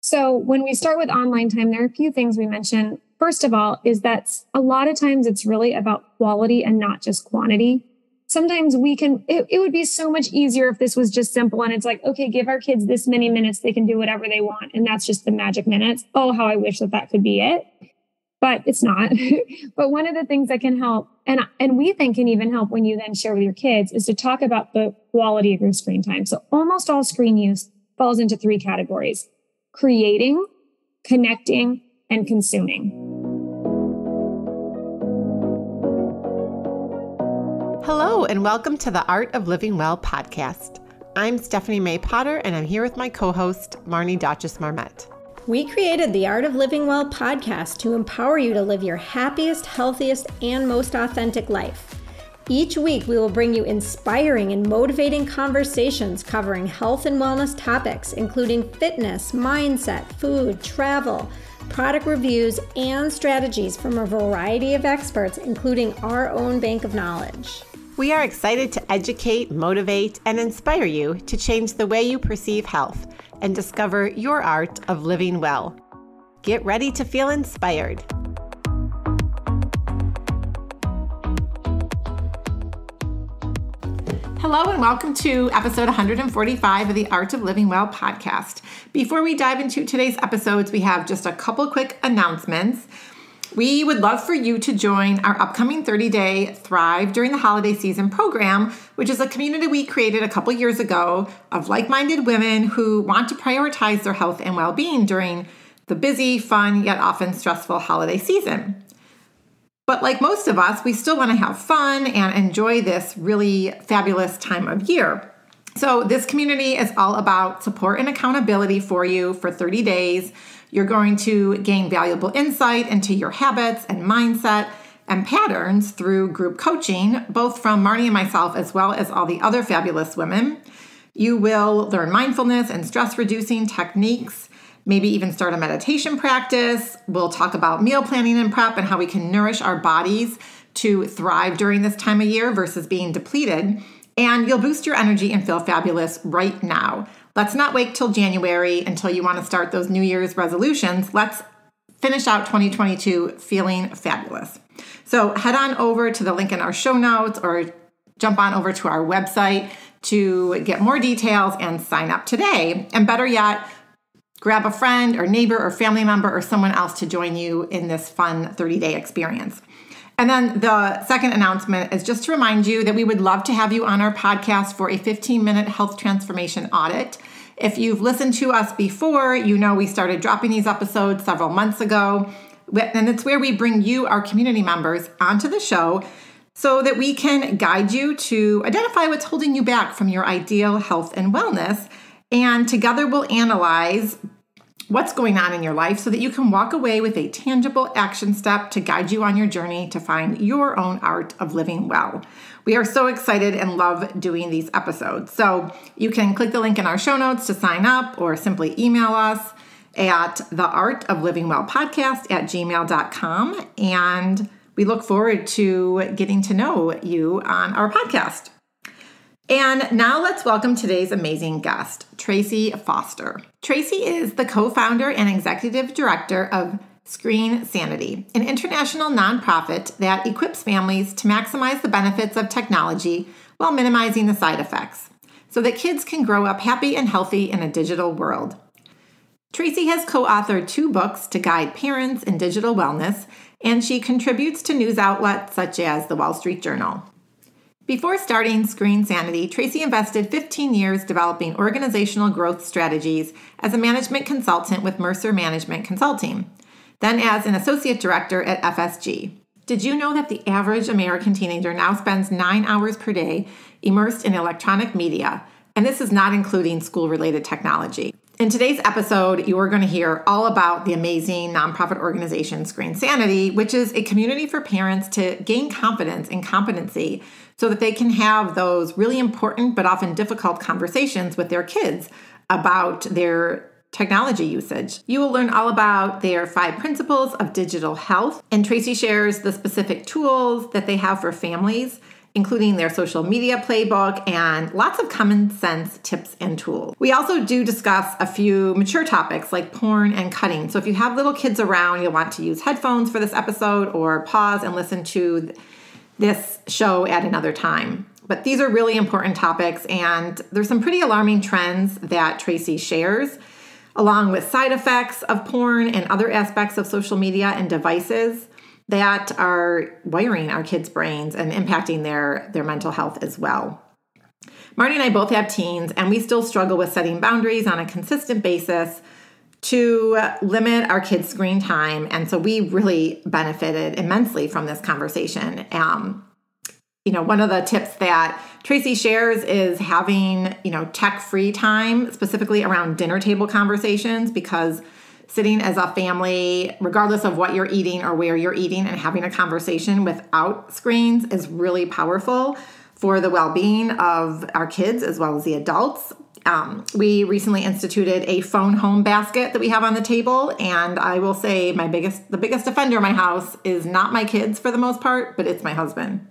So when we start with online time, there are a few things we mention. First of all, is that a lot of times it's really about quality and not just quantity. Sometimes it would be so much easier if this was just simple and it's like, okay, give our kids this many minutes, they can do whatever they want. And that's just the magic minutes. Oh, how I wish that could be it. But it's not. But one of the things that can help, and we think can even help when you then share with your kids, is to talk about the quality of your screen time. So almost all screen use falls into three categories: creating, connecting, and consuming. Hello, and welcome to the Art of Living Well podcast. I'm Stephanie May Potter, and I'm here with my co-host, Marnie Dotches-Marmette. We created the Art of Living Well podcast to empower you to live your happiest, healthiest, and most authentic life. Each week, we will bring you inspiring and motivating conversations covering health and wellness topics, including fitness, mindset, food, travel, product reviews, and strategies from a variety of experts, including our own bank of knowledge. We are excited to educate, motivate, and inspire you to change the way you perceive health and discover your art of living well. Get ready to feel inspired. Hello and welcome to episode 145 of the Art of Living Well podcast. Before we dive into today's episodes, we have just a couple quick announcements. We would love for you to join our upcoming 30-day Thrive During the Holiday Season program, which is a community we created a couple years ago of like-minded women who want to prioritize their health and well-being during the busy, fun, yet often stressful holiday season. But like most of us, we still want to have fun and enjoy this really fabulous time of year. So this community is all about support and accountability for you for 30 days. You're going to gain valuable insight into your habits and mindset and patterns through group coaching, both from Marnie and myself, as well as all the other fabulous women. You will learn mindfulness and stress-reducing techniques, maybe even start a meditation practice. We'll talk about meal planning and prep and how we can nourish our bodies to thrive during this time of year versus being depleted. And you'll boost your energy and feel fabulous right now. Let's not wait till January until you want to start those New Year's resolutions. Let's finish out 2022 feeling fabulous. So head on over to the link in our show notes or jump on over to our website to get more details and sign up today. And better yet, grab a friend or neighbor or family member or someone else to join you in this fun 30-day experience. And then the second announcement is just to remind you that we would love to have you on our podcast for a 15-minute health transformation audit. If you've listened to us before, you know we started dropping these episodes several months ago. And it's where we bring you, our community members, onto the show so that we can guide you to identify what's holding you back from your ideal health and wellness. And together we'll analyze what's going on in your life so that you can walk away with a tangible action step to guide you on your journey to find your own art of living well. We are so excited and love doing these episodes. So you can click the link in our show notes to sign up or simply email us at theartoflivingwellpodcast@gmail.com. And we look forward to getting to know you on our podcast. And now let's welcome today's amazing guest, Tracy Foster. Tracy is the co-founder and executive director of Screen Sanity, an international nonprofit that equips families to maximize the benefits of technology while minimizing the side effects, so that kids can grow up happy and healthy in a digital world. Tracy has co-authored 2 books to guide parents in digital wellness, and she contributes to news outlets such as the Wall Street Journal. Before starting Screen Sanity, Tracy invested 15 years developing organizational growth strategies as a management consultant with Mercer Management Consulting, then as an associate director at FSG. Did you know that the average American teenager now spends 9 hours per day immersed in electronic media? And this is not including school-related technology. In today's episode, you are going to hear all about the amazing nonprofit organization Screen Sanity, which is a community for parents to gain confidence and competency so that they can have those really important but often difficult conversations with their kids about their technology usage. You will learn all about their 5 principles of digital health, and Tracy shares the specific tools that they have for families including their social media playbook and lots of common sense tips and tools. We also do discuss a few mature topics like porn and cutting. So if you have little kids around, you'll want to use headphones for this episode or pause and listen to this show at another time. But these are really important topics, and there's some pretty alarming trends that Tracy shares, along with side effects of porn and other aspects of social media and devices that are wiring our kids' brains and impacting their mental health as well. Marty and I both have teens, and we still struggle with setting boundaries on a consistent basis to limit our kids' screen time. And so we really benefited immensely from this conversation. One of the tips that Tracy shares is having, tech-free time, specifically around dinner table conversations, because sitting as a family, regardless of what you're eating or where you're eating, and having a conversation without screens is really powerful for the well-being of our kids as well as the adults. We recently instituted a phone home basket that we have on the table, and I will say the biggest offender in my house is not my kids for the most part, but it's my husband.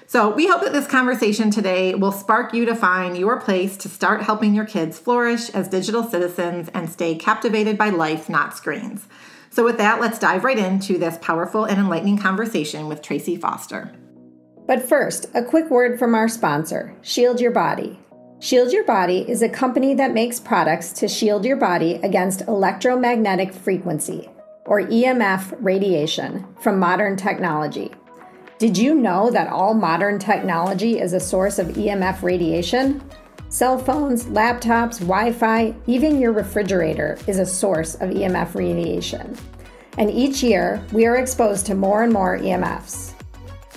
So we hope that this conversation today will spark you to find your place to start helping your kids flourish as digital citizens and stay captivated by life, not screens. So with that, let's dive right into this powerful and enlightening conversation with Tracy Foster. But first, a quick word from our sponsor, Shield Your Body. Shield Your Body is a company that makes products to shield your body against electromagnetic frequency, or EMF radiation, from modern technology. Did you know that all modern technology is a source of EMF radiation? Cell phones, laptops, Wi-Fi, even your refrigerator is a source of EMF radiation. And each year, we are exposed to more and more EMFs.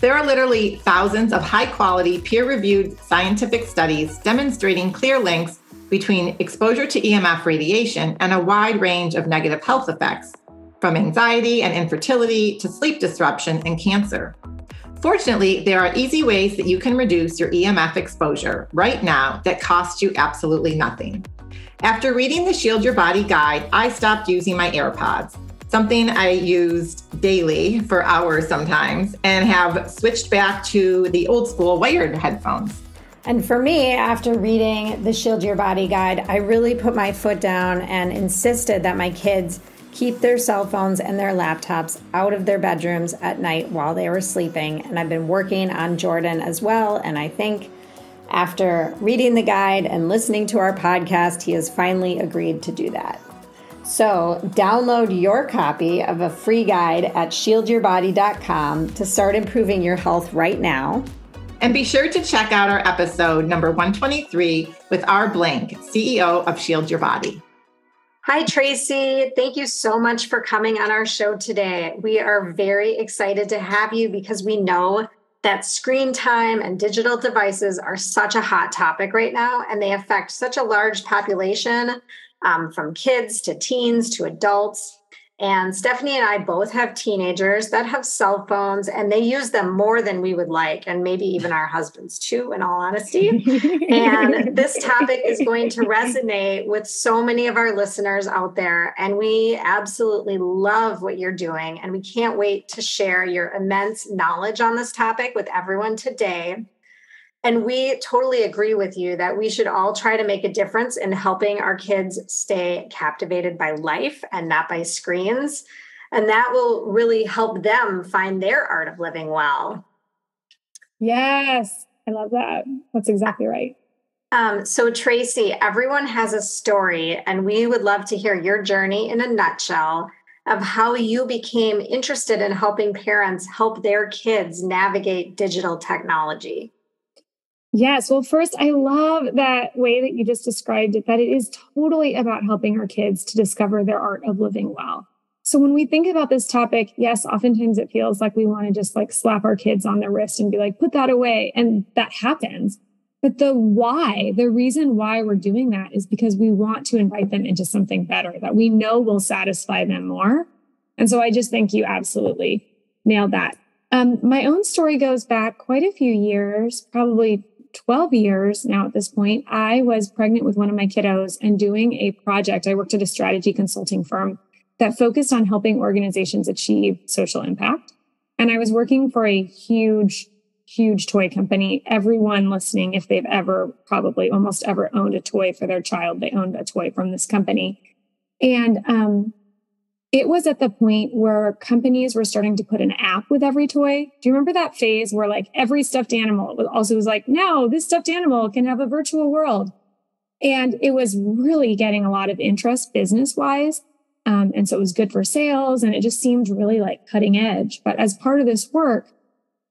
There are literally thousands of high-quality, peer-reviewed scientific studies demonstrating clear links between exposure to EMF radiation and a wide range of negative health effects, from anxiety and infertility to sleep disruption and cancer. Fortunately, there are easy ways that you can reduce your EMF exposure right now that cost you absolutely nothing. After reading the Shield Your Body guide, I stopped using my AirPods, something I used daily for hours sometimes, and have switched back to the old school wired headphones. And for me, after reading the Shield Your Body guide, I really put my foot down and insisted that my kids keep their cell phones and their laptops out of their bedrooms at night while they were sleeping. And I've been working on Jordan as well. And I think after reading the guide and listening to our podcast, he has finally agreed to do that. So download your copy of a free guide at shieldyourbody.com to start improving your health right now. And be sure to check out our episode number 123 with our Blank, CEO of Shield Your Body. Hi, Tracy. Thank you so much for coming on our show today. We are very excited to have you because we know that screen time and digital devices are such a hot topic right now, and they affect such a large population, from kids to teens to adults. And Stephanie and I both have teenagers that have cell phones, and they use them more than we would like, and maybe even our husbands too, in all honesty. And this topic is going to resonate with so many of our listeners out there. And we absolutely love what you're doing. And we can't wait to share your immense knowledge on this topic with everyone today. And we totally agree with you that we should all try to make a difference in helping our kids stay captivated by life and not by screens. And that will really help them find their art of living well. Yes, I love that. That's exactly right. So Tracy, everyone has a story, and we would love to hear your journey in a nutshell of how you became interested in helping parents help their kids navigate digital technology. Yes. Well, first, I love that way that you just described it, that it is totally about helping our kids to discover their art of living well. So when we think about this topic, yes, oftentimes it feels like we want to just slap our kids on the wrist and be like, put that away. And that happens. But the reason why we're doing that is because we want to invite them into something better that we know will satisfy them more. And so I just think you absolutely nailed that. My own story goes back quite a few years, probably 12 years now at this point. I was pregnant with one of my kiddos and doing a project. I worked at a strategy consulting firm that focused on helping organizations achieve social impact. And I was working for a huge huge toy company. Everyone listening, if they've ever, probably almost ever owned a toy for their child, they owned a toy from this company. And it was at the point where companies were starting to put an app with every toy. Do you remember that phase where like every stuffed animal was like, no, this stuffed animal can have a virtual world. And it was really getting a lot of interest business-wise. And so it was good for sales, and it just seemed really like cutting edge. But as part of this work,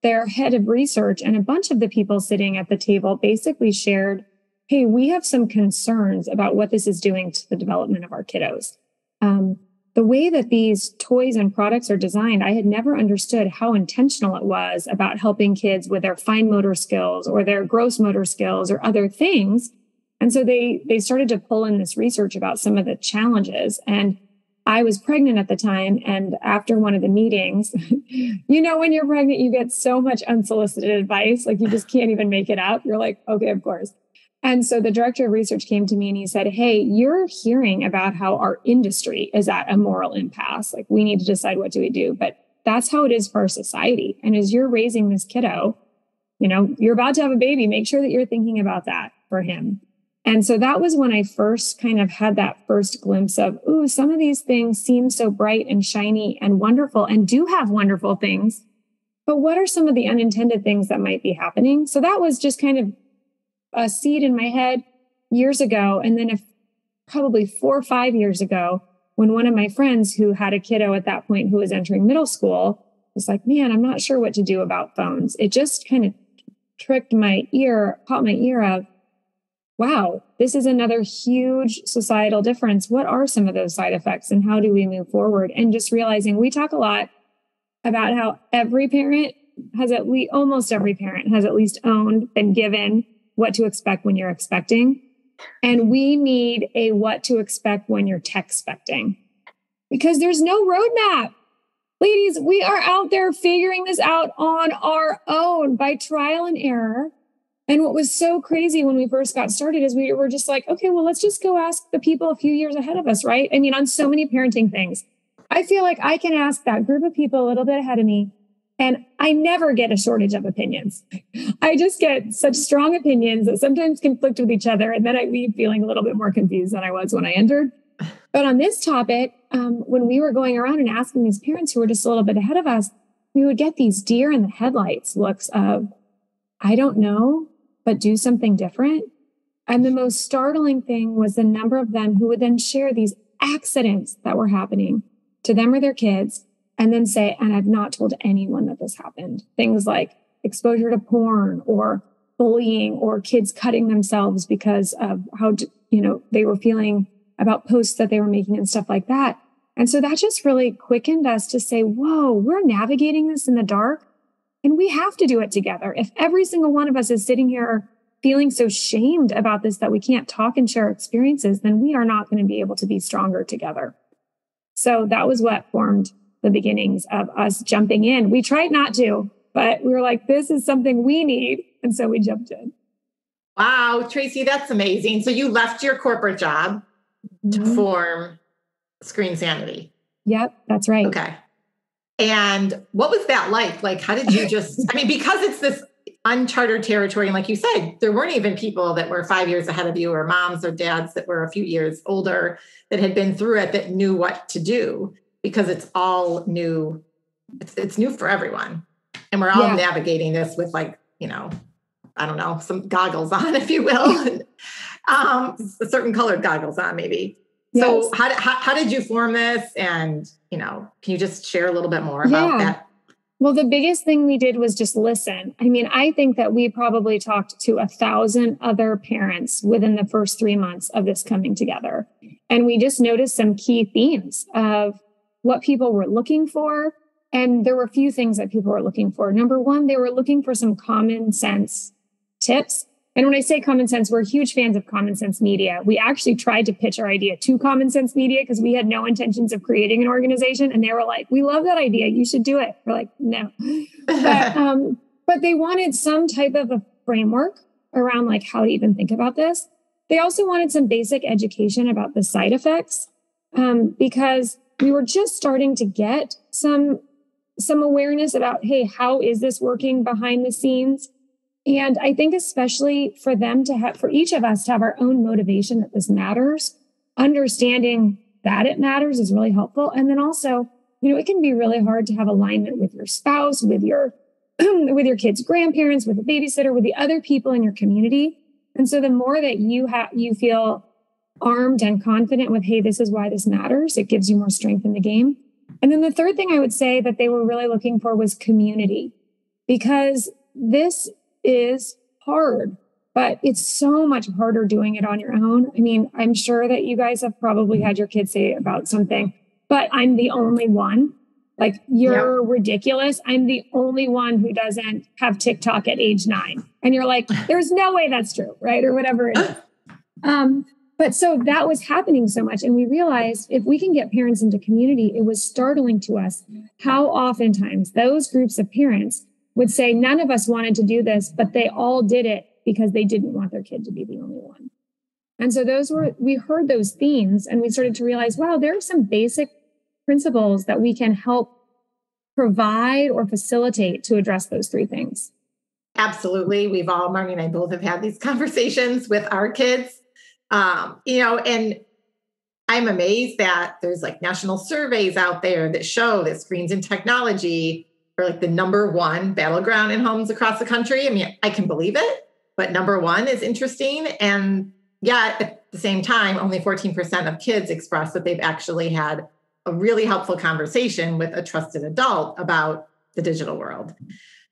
their head of research and a bunch of the people sitting at the table basically shared, hey, we have some concerns about what this is doing to the development of our kiddos. The way that these toys and products are designed, I had never understood how intentional it was about helping kids with their fine motor skills or their gross motor skills or other things. And so they started to pull in this research about some of the challenges. And I was pregnant at the time. And after one of the meetings, when you're pregnant, you get so much unsolicited advice, like you just can't even make it up. You're like, okay, of course. And so the director of research came to me and he said, hey, you're hearing about how our industry is at a moral impasse. Like we need to decide what do we do. But that's how it is for our society. And as you're raising this kiddo, you're about to have a baby, make sure that you're thinking about that for him. And so that was when I first kind of had that first glimpse of, ooh, some of these things seem so bright and shiny and wonderful and do have wonderful things. But what are some of the unintended things that might be happening? So that was just kind of a seed in my head years ago. And then probably 4 or 5 years ago, when one of my friends who had a kiddo at that point who was entering middle school was like, man, I'm not sure what to do about phones. It just kind of caught my ear of, wow, this is another huge societal difference. What are some of those side effects and how do we move forward? And just realizing we talk a lot about how almost every parent has at least been given what to expect when you're expecting. And we need a what to expect when you're tech-specting, because there's no roadmap. Ladies, we are out there figuring this out on our own by trial and error. And what was so crazy when we first got started is we were just like, okay, well, let's just go ask the people a few years ahead of us, right? I mean, on so many parenting things, I feel like I can ask that group of people a little bit ahead of me, and I never get a shortage of opinions. I just get such strong opinions that sometimes conflict with each other. And then I leave feeling a little bit more confused than I was when I entered. But on this topic, when we were going around and asking these parents who were just a little bit ahead of us, we would get these deer in the headlights looks of, I don't know, but do something different. And the most startling thing was the number of them who would then share these accidents that were happening to them or their kids, and then say, and I've not told anyone that this happened. Things like exposure to porn or bullying or kids cutting themselves because of how, they were feeling about posts that they were making and stuff like that. And so that just really quickened us to say, whoa, we're navigating this in the dark and we have to do it together. If every single one of us is sitting here feeling so shamed about this that we can't talk and share experiences, then we are not going to be able to be stronger together. So that was what formed the beginnings of us jumping in. We tried not to, but we were like, this is something we need. And so we jumped in. Wow, Tracy, that's amazing. So you left your corporate job to form Screen Sanity. Yep, that's right. Okay. And what was that like? Like, how did you because it's this uncharted territory. And like you said, there weren't even people that were 5 years ahead of you or moms or dads that were a few years older that had been through it that knew what to do. Because it's all new. It's new for everyone. And we're all navigating this with some goggles on, if you will. Certain colored goggles on, maybe. Yes. So how did you form this? And, can you just share a little bit more about that? Well, the biggest thing we did was just listen. I mean, I think that we probably talked to 1,000 other parents within the first 3 months of this coming together. And we just noticed some key themes of what people were looking for. And there were a few things that people were looking for. Number one, they were looking for some common sense tips. And when I say common sense, we're huge fans of Common Sense Media. We actually tried to pitch our idea to Common Sense Media because we had no intentions of creating an organization. And they were like, we love that idea. You should do it. We're like, no. But they wanted some type of a framework around like how to even think about this. They also wanted some basic education about the side effects because we were just starting to get some some awareness about, hey, how is this working behind the scenes? And I think especially for them to have, for each of us to have our own motivation that this matters, understanding that it matters is really helpful. And then also, it can be really hard to have alignment with your spouse, with your with your kids' grandparents, with a babysitter, with the other people in your community. And so the more that you feel armed and confident with, hey, this is why this matters, it gives you more strength in the game. And then the third thing I would say that they were really looking for was community, because this is hard, but it's so much harder doing it on your own. I mean, I'm sure that you guys have probably had your kids say about something, but I'm the only one. Like, you're ridiculous. I'm the only one who doesn't have TikTok at age 9. And you're like, there's no way that's true, right? Or whatever it is. But so that was happening so much. And we realized if we can get parents into community, it was startling to us how oftentimes those groups of parents would say, none of us wanted to do this, but they all did it because they didn't want their kid to be the only one. And so we heard those themes, and we started to realize, wow, there are some basic principles that we can help provide or facilitate to address those three things. Absolutely. Marnie and I both have had these conversations with our kids, and I'm amazed that there's like national surveys out there that show that screens and technology are like the number one battleground in homes across the country. I mean, I can believe it, but number one is interesting. And yet at the same time, only 14% of kids express that they've actually had a really helpful conversation with a trusted adult about the digital world.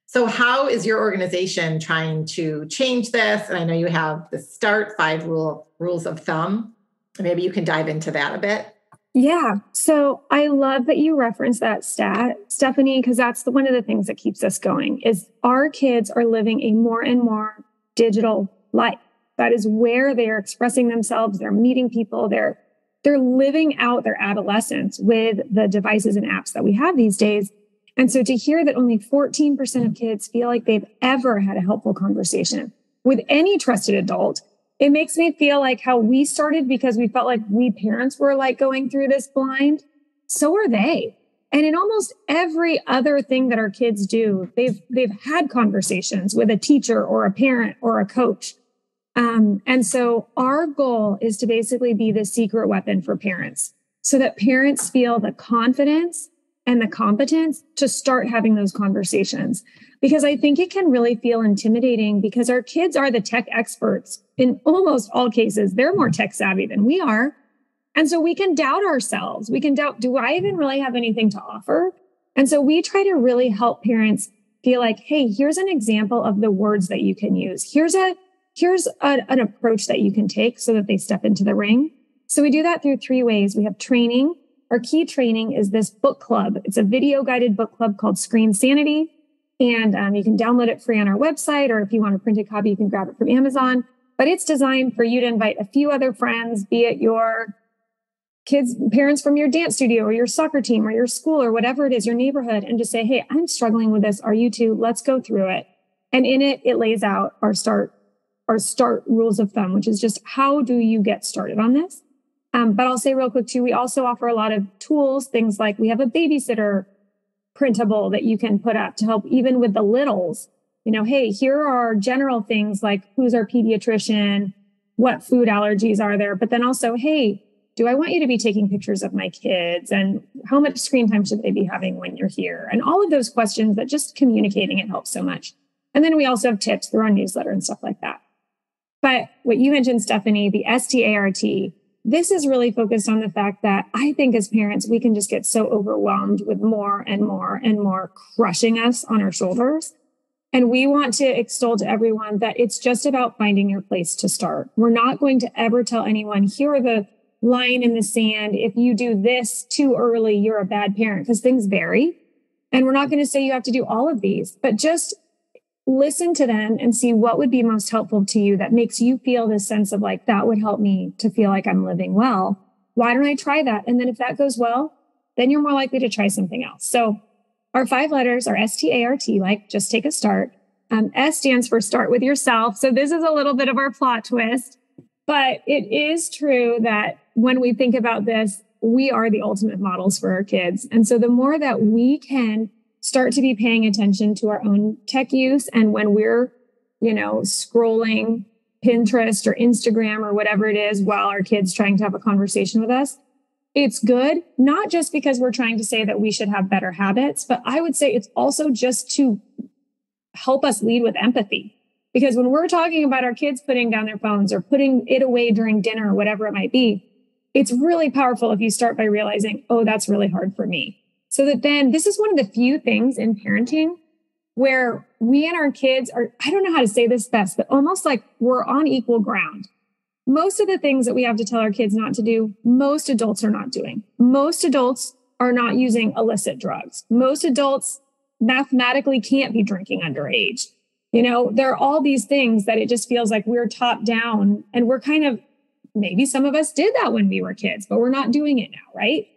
So how is your organization trying to change this? And I know you have the START 5 rules of thumb. Maybe you can dive into that a bit. Yeah. So I love that you referenced that stat, Stephanie, because that's one of the things that keeps us going is our kids are living a more and more digital life. That is where they are expressing themselves. They're meeting people. They're living out their adolescence with the devices and apps that we have these days. And so to hear that only 14% of kids feel like they've ever had a helpful conversation with any trusted adult, it makes me feel like how we started because we felt like we parents were like going through this blind. So are they. And in almost every other thing that our kids do, they've had conversations with a teacher or a parent or a coach. And so our goal is to basically be the secret weapon for parents so that parents feel the confidence and the competence to start having those conversations. Because I think it can really feel intimidating because our kids are the tech experts in almost all cases. They're more tech savvy than we are. And so we can doubt ourselves. We can doubt, do I even really have anything to offer? And so we try to really help parents feel like, hey, here's an example of the words that you can use. Here's an approach that you can take so that they step into the ring. So we do that through 3 ways. We have training. Our key training is this book club. It's a video guided book club called Screen Sanity. And you can download it free on our website, or if you want a printed copy, you can grab it from Amazon. But it's designed for you to invite a few other friends, be it your kids, parents from your dance studio or your soccer team or your school or whatever it is, your neighborhood, and just say, hey, I'm struggling with this. Are you too? Let's go through it. And in it, it lays out our START rules of thumb, which is just how do you get started on this? But I'll say real quick too, we also offer a lot of tools, things like we have a babysitter printable that you can put up to help even with the littles. Hey, here are general things like who's our pediatrician, what food allergies are there, but then also, hey, do I want you to be taking pictures of my kids and how much screen time should they be having when you're here? And all of those questions that just communicating it helps so much. And then we also have tips through our newsletter and stuff like that. But what you mentioned, Stephanie, the START, this is really focused on the fact that I think as parents, we can just get so overwhelmed with more and more and more crushing us on our shoulders. And we want to extol to everyone that it's just about finding your place to start. We're not going to ever tell anyone, here are the line in the sand. If you do this too early, you're a bad parent, because things vary. And we're not going to say you have to do all of these, but just listen to them and see what would be most helpful to you that makes you feel this sense of like, that would help me to feel like I'm living well. Why don't I try that? And then if that goes well, then you're more likely to try something else. So our 5 letters are START, like just take a start. S stands for start with yourself. So this is a little bit of our plot twist, but it is true that when we think about this, we are the ultimate models for our kids. And so the more that we can start to be paying attention to our own tech use. And when we're, scrolling Pinterest or Instagram or whatever it is while our kid's trying to have a conversation with us, it's good, not just because we're trying to say that we should have better habits, but I would say it's also just to help us lead with empathy. Because when we're talking about our kids putting down their phones or putting it away during dinner or whatever it might be, it's really powerful if you start by realizing, oh, that's really hard for me. So that then this is one of the few things in parenting where we and our kids are, I don't know how to say this best, but almost like we're on equal ground. Most of the things that we have to tell our kids not to do, most adults are not doing. Most adults are not using illicit drugs. Most adults mathematically can't be drinking underage. There are all these things that it just feels like we're top down, and we're kind of, maybe some of us did that when we were kids, but we're not doing it now, right?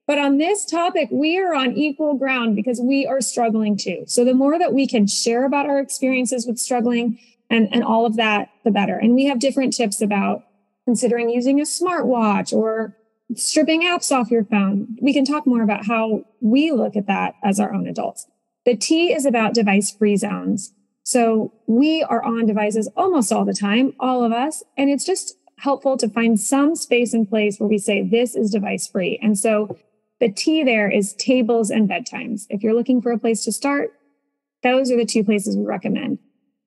But on this topic, we are on equal ground because we are struggling too. So the more that we can share about our experiences with struggling and all of that, the better. And we have different tips about considering using a smartwatch or stripping apps off your phone. We can talk more about how we look at that as our own adults. The T is about device-free zones. So we are on devices almost all the time, all of us, and it's just helpful to find some space and place where we say this is device-free. And so the T there is tables and bedtimes. If you're looking for a place to start, those are the two places we recommend.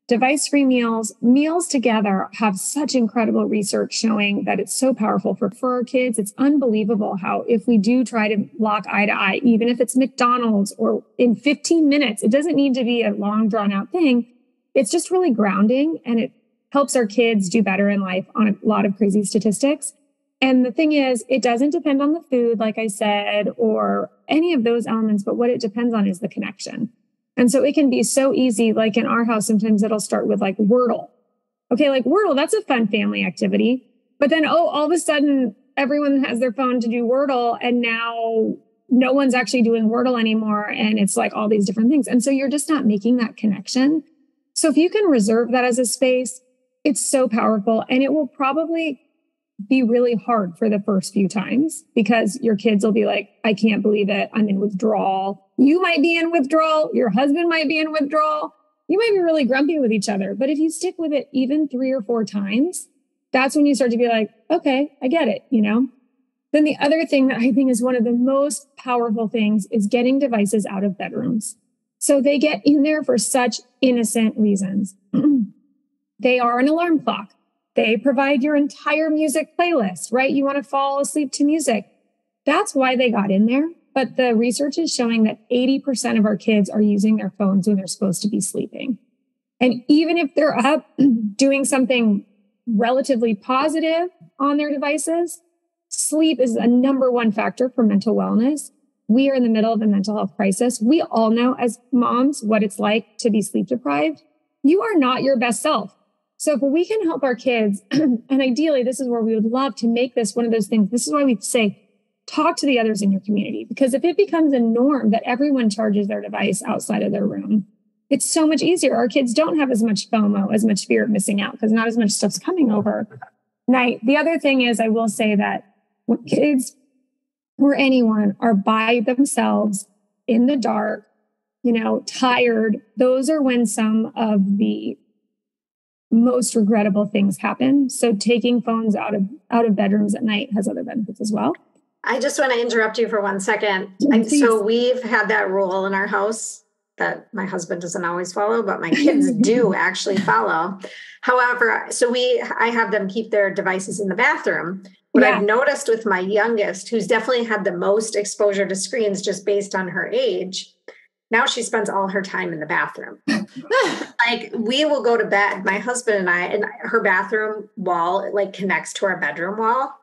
Device-free meals together have such incredible research showing that it's so powerful for our kids. It's unbelievable how if we do try to lock eye to eye, even if it's McDonald's or in 15 minutes, it doesn't need to be a long drawn out thing. It's just really grounding, and it helps our kids do better in life on a lot of crazy statistics. And the thing is, it doesn't depend on the food, like I said, or any of those elements, but what it depends on is the connection. And so it can be so easy, like in our house, sometimes it'll start with like Wordle. Okay, like Wordle, that's a fun family activity. But then, all of a sudden, everyone has their phone to do Wordle, and now no one's actually doing Wordle anymore. And it's like all these different things. And so you're just not making that connection. So if you can reserve that as a space, it's so powerful. And it will probably be really hard for the first few times because your kids will be like, I can't believe it. I'm in withdrawal. You might be in withdrawal. Your husband might be in withdrawal. You might be really grumpy with each other. But if you stick with it even 3 or 4 times, that's when you start to be like, okay, I get it, Then the other thing that I think is one of the most powerful things is getting devices out of bedrooms. So they get in there for such innocent reasons. They are an alarm clock. They provide your entire music playlist, right? You want to fall asleep to music. That's why they got in there. But the research is showing that 80% of our kids are using their phones when they're supposed to be sleeping. And even if they're up doing something relatively positive on their devices, sleep is a number one factor for mental wellness. We are in the middle of a mental health crisis. We all know as moms what it's like to be sleep deprived. You are not your best self. So if we can help our kids, and ideally, this is where we would love to make this one of those things. This is why we say, talk to the others in your community, because if it becomes a norm that everyone charges their device outside of their room, it's so much easier. Our kids don't have as much FOMO, as much fear of missing out, because not as much stuff's coming over night. The other thing is, I will say that when kids or anyone are by themselves in the dark, tired, those are when some of the most regrettable things happen. So taking phones out of bedrooms at night has other benefits as well. I just want to interrupt you for 1 second. So we've had that rule in our house that my husband doesn't always follow, but my kids do actually follow. However, I have them keep their devices in the bathroom. What I've noticed with my youngest, who's definitely had the most exposure to screens just based on her age, now she spends all her time in the bathroom. Like we will go to bed, my husband and I, and her bathroom wall connects to our bedroom wall.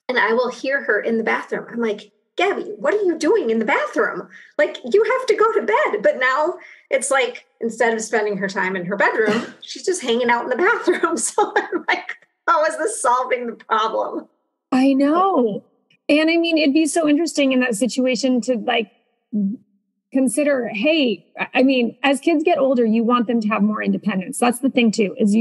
And I will hear her in the bathroom. I'm like, Gabby, what are you doing in the bathroom? You have to go to bed. But now it's like, instead of spending her time in her bedroom, she's just hanging out in the bathroom. So I'm like, how is this solving the problem? I know. And I mean, it'd be so interesting in that situation to consider, hey, I mean, as kids get older, you want them to have more independence. That's the thing too, is,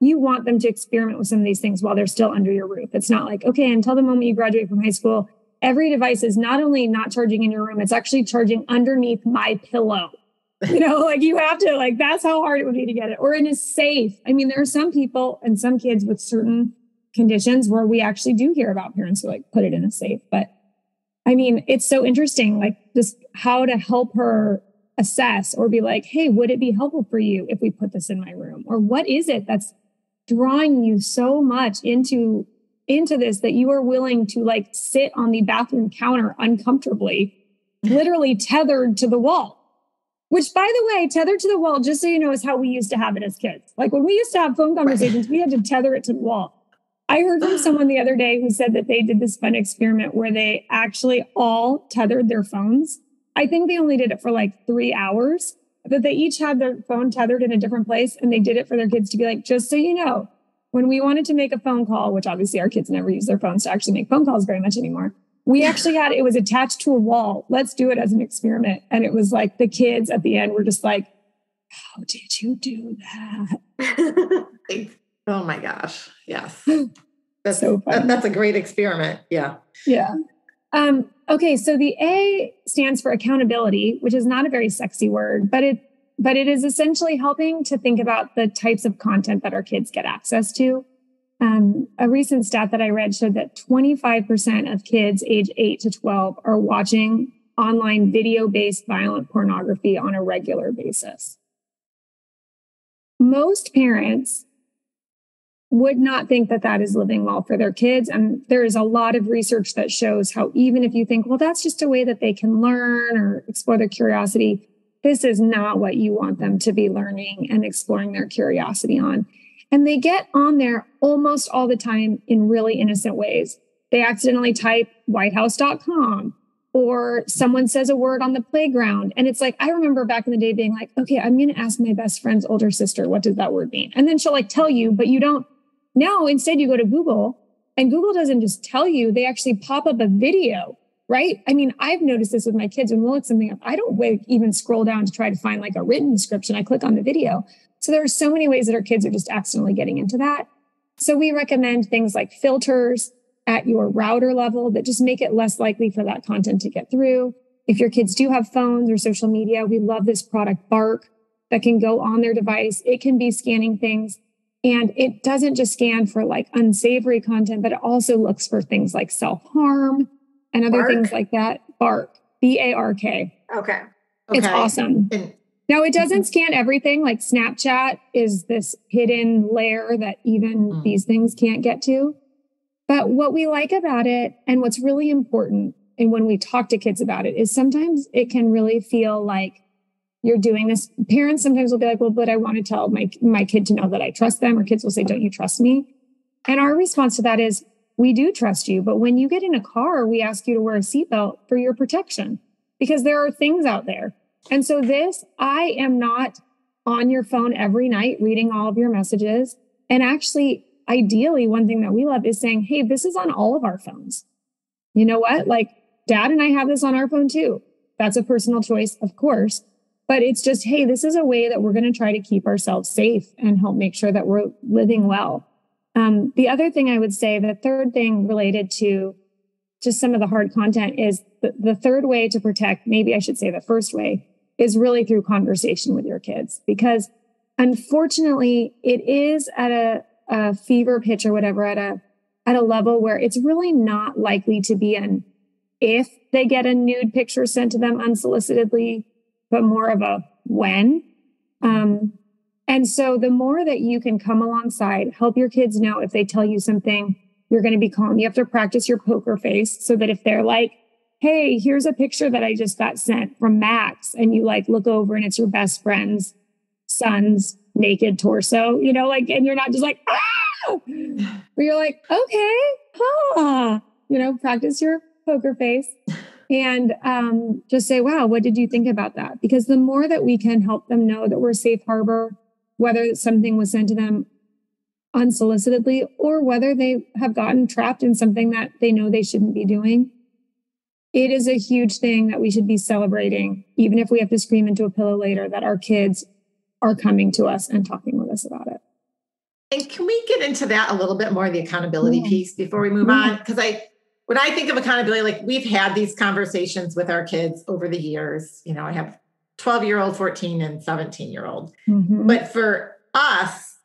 you want them to experiment with some of these things while they're still under your roof. It's not like, okay, until the moment you graduate from high school, every device is not only not charging in your room, it's actually charging underneath my pillow. Like you have to, like, that's how hard it would be to get it, or in a safe. I mean, there are some people and some kids with certain conditions where we actually do hear about parents who like put it in a safe. But I mean, it's so interesting, like just how to help her assess or be like, hey, would it be helpful for you if we put this in my room? Or what is it that's drawing you so much into this that you are willing to like sit on the bathroom counter uncomfortably, literally tethered to the wall? Which, by the way, tethered to the wall, just so you know, is how we used to have it as kids. Like when we used to have phone conversations, we had to tether it to the wall. I heard from someone the other day who said that they did this fun experiment where they actually all tethered their phones. I think they only did it for like 3 hours, but they each had their phone tethered in a different place. And they did it for their kids to be like, just so you know, when we wanted to make a phone call, which obviously our kids never use their phones to actually make phone calls very much anymore. We actually had, it was attached to a wall. Let's do it as an experiment. And it was like the kids at the end were just like, how did you do that? Oh my gosh. Yes. That's so fun. That's a great experiment. Yeah. Yeah. Okay. So the A stands for accountability, which is not a very sexy word, but it is essentially helping to think about the types of content that our kids get access to. A recent stat that I read showed that 25% of kids age 8 to 12 are watching online video-based violent pornography on a regular basis. Most parents would not think that that is living well for their kids. And there is a lot of research that shows how even if you think, well, that's just a way that they can learn or explore their curiosity, this is not what you want them to be learning and exploring their curiosity on. And they get on there almost all the time in really innocent ways. They accidentally type whitehouse.com or someone says a word on the playground. And it's like, I remember back in the day being like, okay, I'm going to ask my best friend's older sister, what does that word mean? And then she'll like tell you, but you don't. Now, instead you go to Google and Google doesn't just tell you, they actually pop up a video, right? I mean, I've noticed this with my kids when we'll look something up. I don't even scroll down to try to find like a written description. I click on the video. So there are so many ways that our kids are just accidentally getting into that. So we recommend things like filters at your router level that just make it less likely for that content to get through. If your kids do have phones or social media, we love this product, Bark, that can go on their device. It can be scanning things. And it doesn't just scan for like unsavory content, but it also looks for things like self-harm and other things like that. Bark, B-A-R-K. Okay. It's awesome. Now, it doesn't scan everything. Like Snapchat is this hidden layer that even these things can't get to. But what we like about it and what's really important, and when we talk to kids about it, is sometimes it can really feel like you're doing this. Parents sometimes will be like, well, but I want to tell my kid to know that I trust them. Or kids will say, don't you trust me? And our response to that is, we do trust you. But when you get in a car, we ask you to wear a seatbelt for your protection because there are things out there. And so I am not on your phone every night reading all of your messages. And actually, ideally, one thing that we love is saying, hey, this is on all of our phones. You know what? Like Dad and I have this on our phone too. That's a personal choice, of course. But it's just, hey, this is a way that we're going to try to keep ourselves safe and help make sure that we're living well. The other thing I would say, the third thing related to just some of the hard content is the third way to protect, maybe I should say the first way, is really through conversation with your kids. Because unfortunately, it is at a fever pitch or whatever, at a level where it's really not likely to be an if they get a nude picture sent to them unsolicitedly, but more of a when. And so the more that you can come alongside, help your kids know if they tell you something, you're going to be calm. You have to practice your poker face so that if they're like, hey, here's a picture that I just got sent from Max, and you like look over and it's your best friend's son's naked torso, you know, like, and you're not just like, ah, but you're like, okay, you know, practice your poker face and just say, wow, what did you think about that? Because the more that we can help them know that we're a safe harbor, whether something was sent to them unsolicitedly or whether they have gotten trapped in something that they know they shouldn't be doing, it is a huge thing that we should be celebrating, even if we have to scream into a pillow later, that our kids are coming to us and talking with us about it. And can we get into that a little bit more, the accountability piece, before we move on? Because when I think of accountability, like we've had these conversations with our kids over the years. You know, I have 12-year-old, 14 and 17-year-old. Mm-hmm. But for us,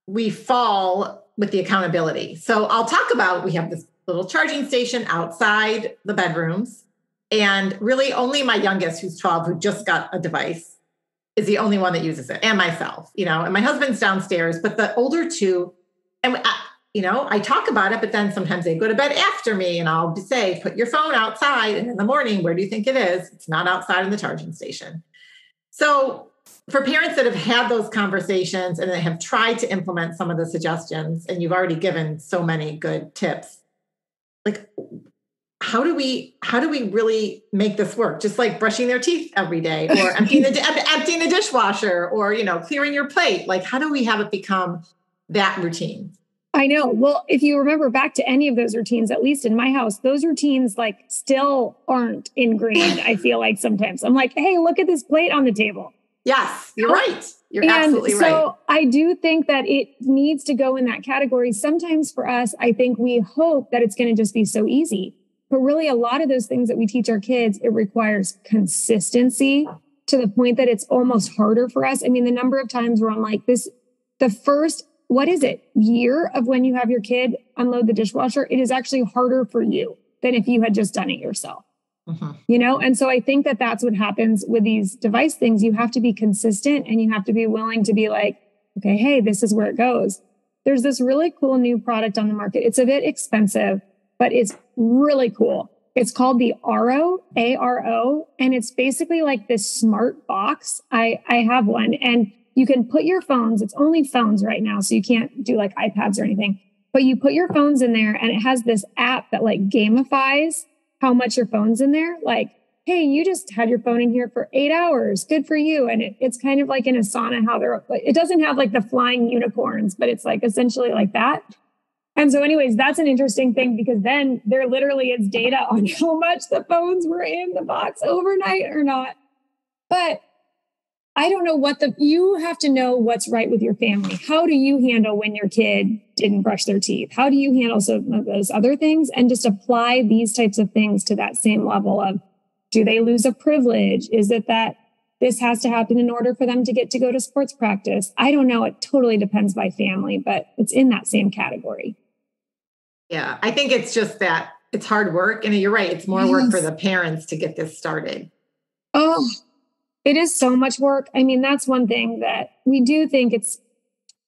we fall with the accountability. So I'll talk about, we have this little charging station outside the bedrooms. And really only my youngest, who's 12, who just got a device, is the only one that uses it, and myself, you know, and my husband's downstairs, but the older two, and I talk about it, but then sometimes they go to bed after me and I'll say, put your phone outside. And in the morning, where do you think it is? It's not outside in the charging station. So for parents that have had those conversations and that have tried to implement some of the suggestions, and you've already given so many good tips, like, how do we really make this work? Just like brushing their teeth every day, or emptying the dishwasher, or, you know, clearing your plate. Like, how do we have it become that routine? I know. Well, if you remember back to any of those routines, at least in my house, those routines like still aren't ingrained. I feel like sometimes I'm like, hey, look at this plate on the table. Yes, you're right. You're absolutely right. So I do think that it needs to go in that category. Sometimes for us, I think we hope that it's going to just be so easy. But really, a lot of those things that we teach our kids, it requires consistency to the point that it's almost harder for us. I mean, the number of times where I'm like, the first, what is it, year of when you have your kid unload the dishwasher, it is actually harder for you than if you had just done it yourself. Mm-hmm. You know? And so I think that that's what happens with these device things. You have to be consistent and you have to be willing to be like, okay, hey, this is where it goes. There's this really cool new product on the market. It's a bit expensive, but it's really cool. It's called the Aro, A-R-O, and it's basically like this smart box. I have one, and you can put your phones. It's only phones right now, so you can't do like iPads or anything, but you put your phones in there and it has this app that like gamifies how much your phone's in there. Like, hey, you just had your phone in here for 8 hours. Good for you. And it's kind of like in Asana, how it doesn't have like the flying unicorns, but it's like essentially like that. And so anyways, that's an interesting thing because then there literally is data on how much the phones were in the box overnight or not. But I don't know you have to know what's right with your family. How do you handle when your kid didn't brush their teeth? How do you handle some of those other things? And just apply these types of things to that same level of, do they lose a privilege? Is it that this has to happen in order for them to get to go to sports practice? I don't know. It totally depends by family, but it's in that same category. Yeah, I think it's just that it's hard work. And you're right. It's more work for the parents to get this started. Oh, it is so much work. I mean, that's one thing that we do think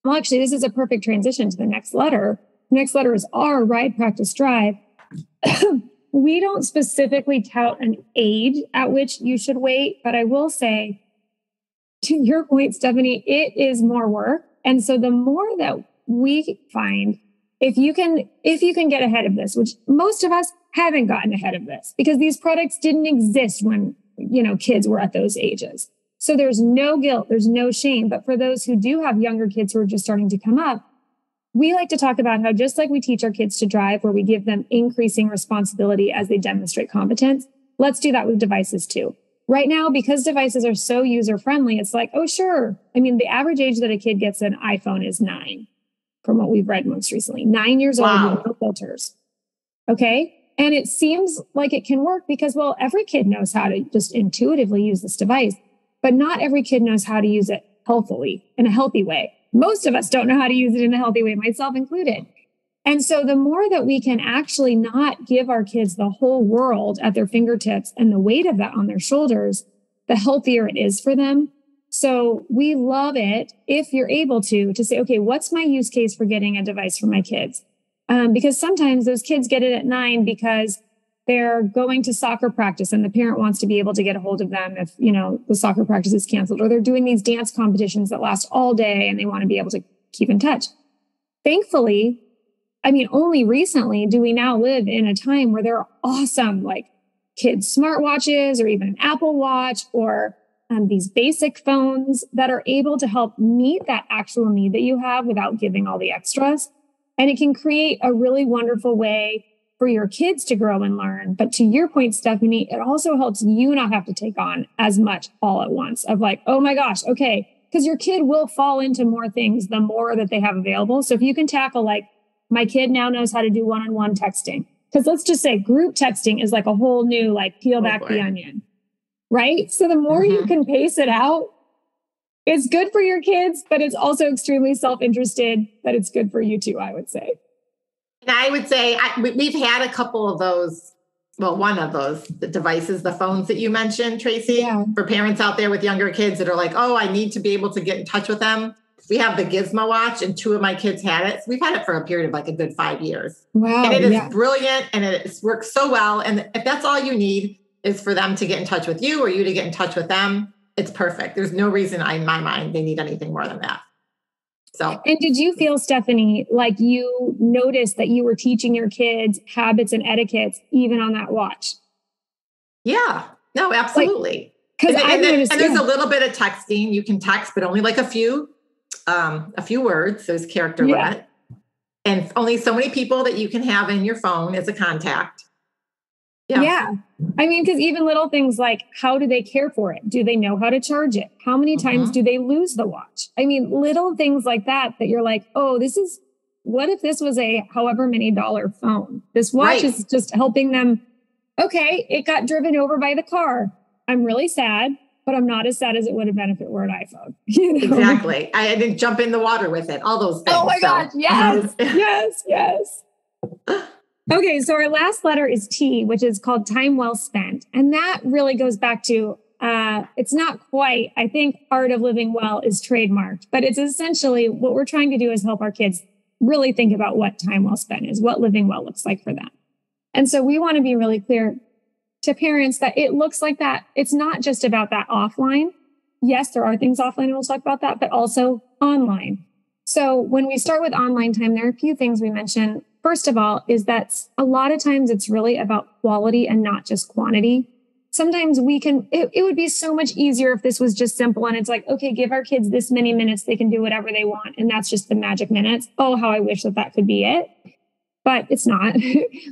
well, actually, this is a perfect transition to the next letter. The next letter is R, ride, practice, drive. We don't specifically tout an age at which you should wait, but I will say, to your point, Stephanie, it is more work. And so the more that we find, if you can get ahead of this, which most of us haven't gotten ahead of this because these products didn't exist when, kids were at those ages. So there's no guilt, there's no shame. But for those who do have younger kids who are just starting to come up, we like to talk about how just like we teach our kids to drive, where we give them increasing responsibility as they demonstrate competence, let's do that with devices too. Right now, because devices are so user-friendly, it's like, oh, sure. I mean, the average age that a kid gets an iPhone is 9, from what we've read most recently. 9 years old with no filters. Okay? And it seems like it can work because, well, every kid knows how to just intuitively use this device, but not every kid knows how to use it healthily, in a healthy way. Most of us don't know how to use it in a healthy way, myself included. And so the more that we can actually not give our kids the whole world at their fingertips and the weight of that on their shoulders, the healthier it is for them. So we love it if you're able to say, okay, what's my use case for getting a device for my kids? Because sometimes those kids get it at 9 because they're going to soccer practice and the parent wants to be able to get a hold of them if, the soccer practice is canceled, or they're doing these dance competitions that last all day and they want to be able to keep in touch. Thankfully, only recently do we now live in a time where there are awesome, like kids' smartwatches or even an Apple Watch or these basic phones that are able to help meet that actual need that you have without giving all the extras. And it can create a really wonderful way for your kids to grow and learn. But to your point, Stephanie, it also helps you not have to take on as much all at once of like, oh my gosh, okay. Because your kid will fall into more things the more that they have available. So if you can tackle like, my kid now knows how to do one-on-one texting. Because let's just say group texting is like a whole new, like peel back the onion, right? So the more you can pace it out, it's good for your kids, but it's also extremely self-interested, but it's good for you too, I would say. And I would say we've had a couple of those. Well, one of those, the devices, the phones that you mentioned, Tracy, for parents out there with younger kids that are like, oh, I need to be able to get in touch with them. We have the Gizmo watch and 2 of my kids had it. So we've had it for a period of like a good 5 years. Wow. And it is brilliant and it works so well. And if that's all you need is for them to get in touch with you or you to get in touch with them, it's perfect. There's no reason in my mind they need anything more than that. So, and did you feel, Stephanie, like you noticed that you were teaching your kids habits and etiquettes even on that watch? Yeah, no, absolutely. Because and there's a little bit of texting. You can text, but only like a few words. There's character limit, and only so many people that you can have in your phone as a contact. Yeah. I mean, because even little things like, how do they care for it? Do they know how to charge it? How many times do they lose the watch? I mean, little things like that you're like, oh, what if this was a however many dollar phone? This watch is just helping them. Okay, it got driven over by the car. I'm really sad, but I'm not as sad as it would have been if it were an iPhone. You know? Exactly. I didn't jump in the water with it. All those things. Oh my gosh. Yes. Yes. Okay, so our last letter is T, which is called time well spent. And that really goes back to, it's not quite, I think Art of Living Well is trademarked, but it's essentially what we're trying to do is help our kids really think about what time well spent is, what living well looks like for them. And so we want to be really clear to parents that it looks like that. It's not just about that offline. Yes, there are things offline, and we'll talk about that, but also online. So when we start with online time, there are a few things we mention. First of all, is that a lot of times it's really about quality and not just quantity. Sometimes it would be so much easier if this was just simple and it's like, okay, give our kids this many minutes, they can do whatever they want. And that's just the magic minutes. Oh, how I wish that could be it. But it's not.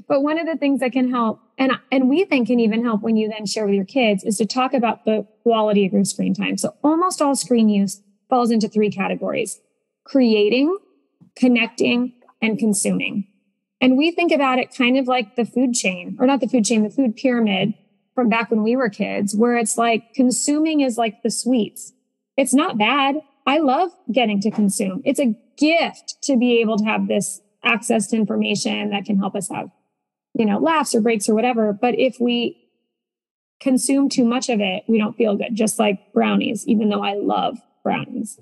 But one of the things that can help, and we think can even help when you then share with your kids, is to talk about the quality of your screen time. So almost all screen use falls into 3 categories: creating, connecting, and consuming. And we think about it kind of like the food chain, or not the food chain, the food pyramid from back when we were kids, where it's like consuming is like the sweets. It's not bad. I love getting to consume. It's a gift to be able to have this access to information that can help us have, laughs or breaks or whatever. But if we consume too much of it, we don't feel good, just like brownies, even though I love brownies.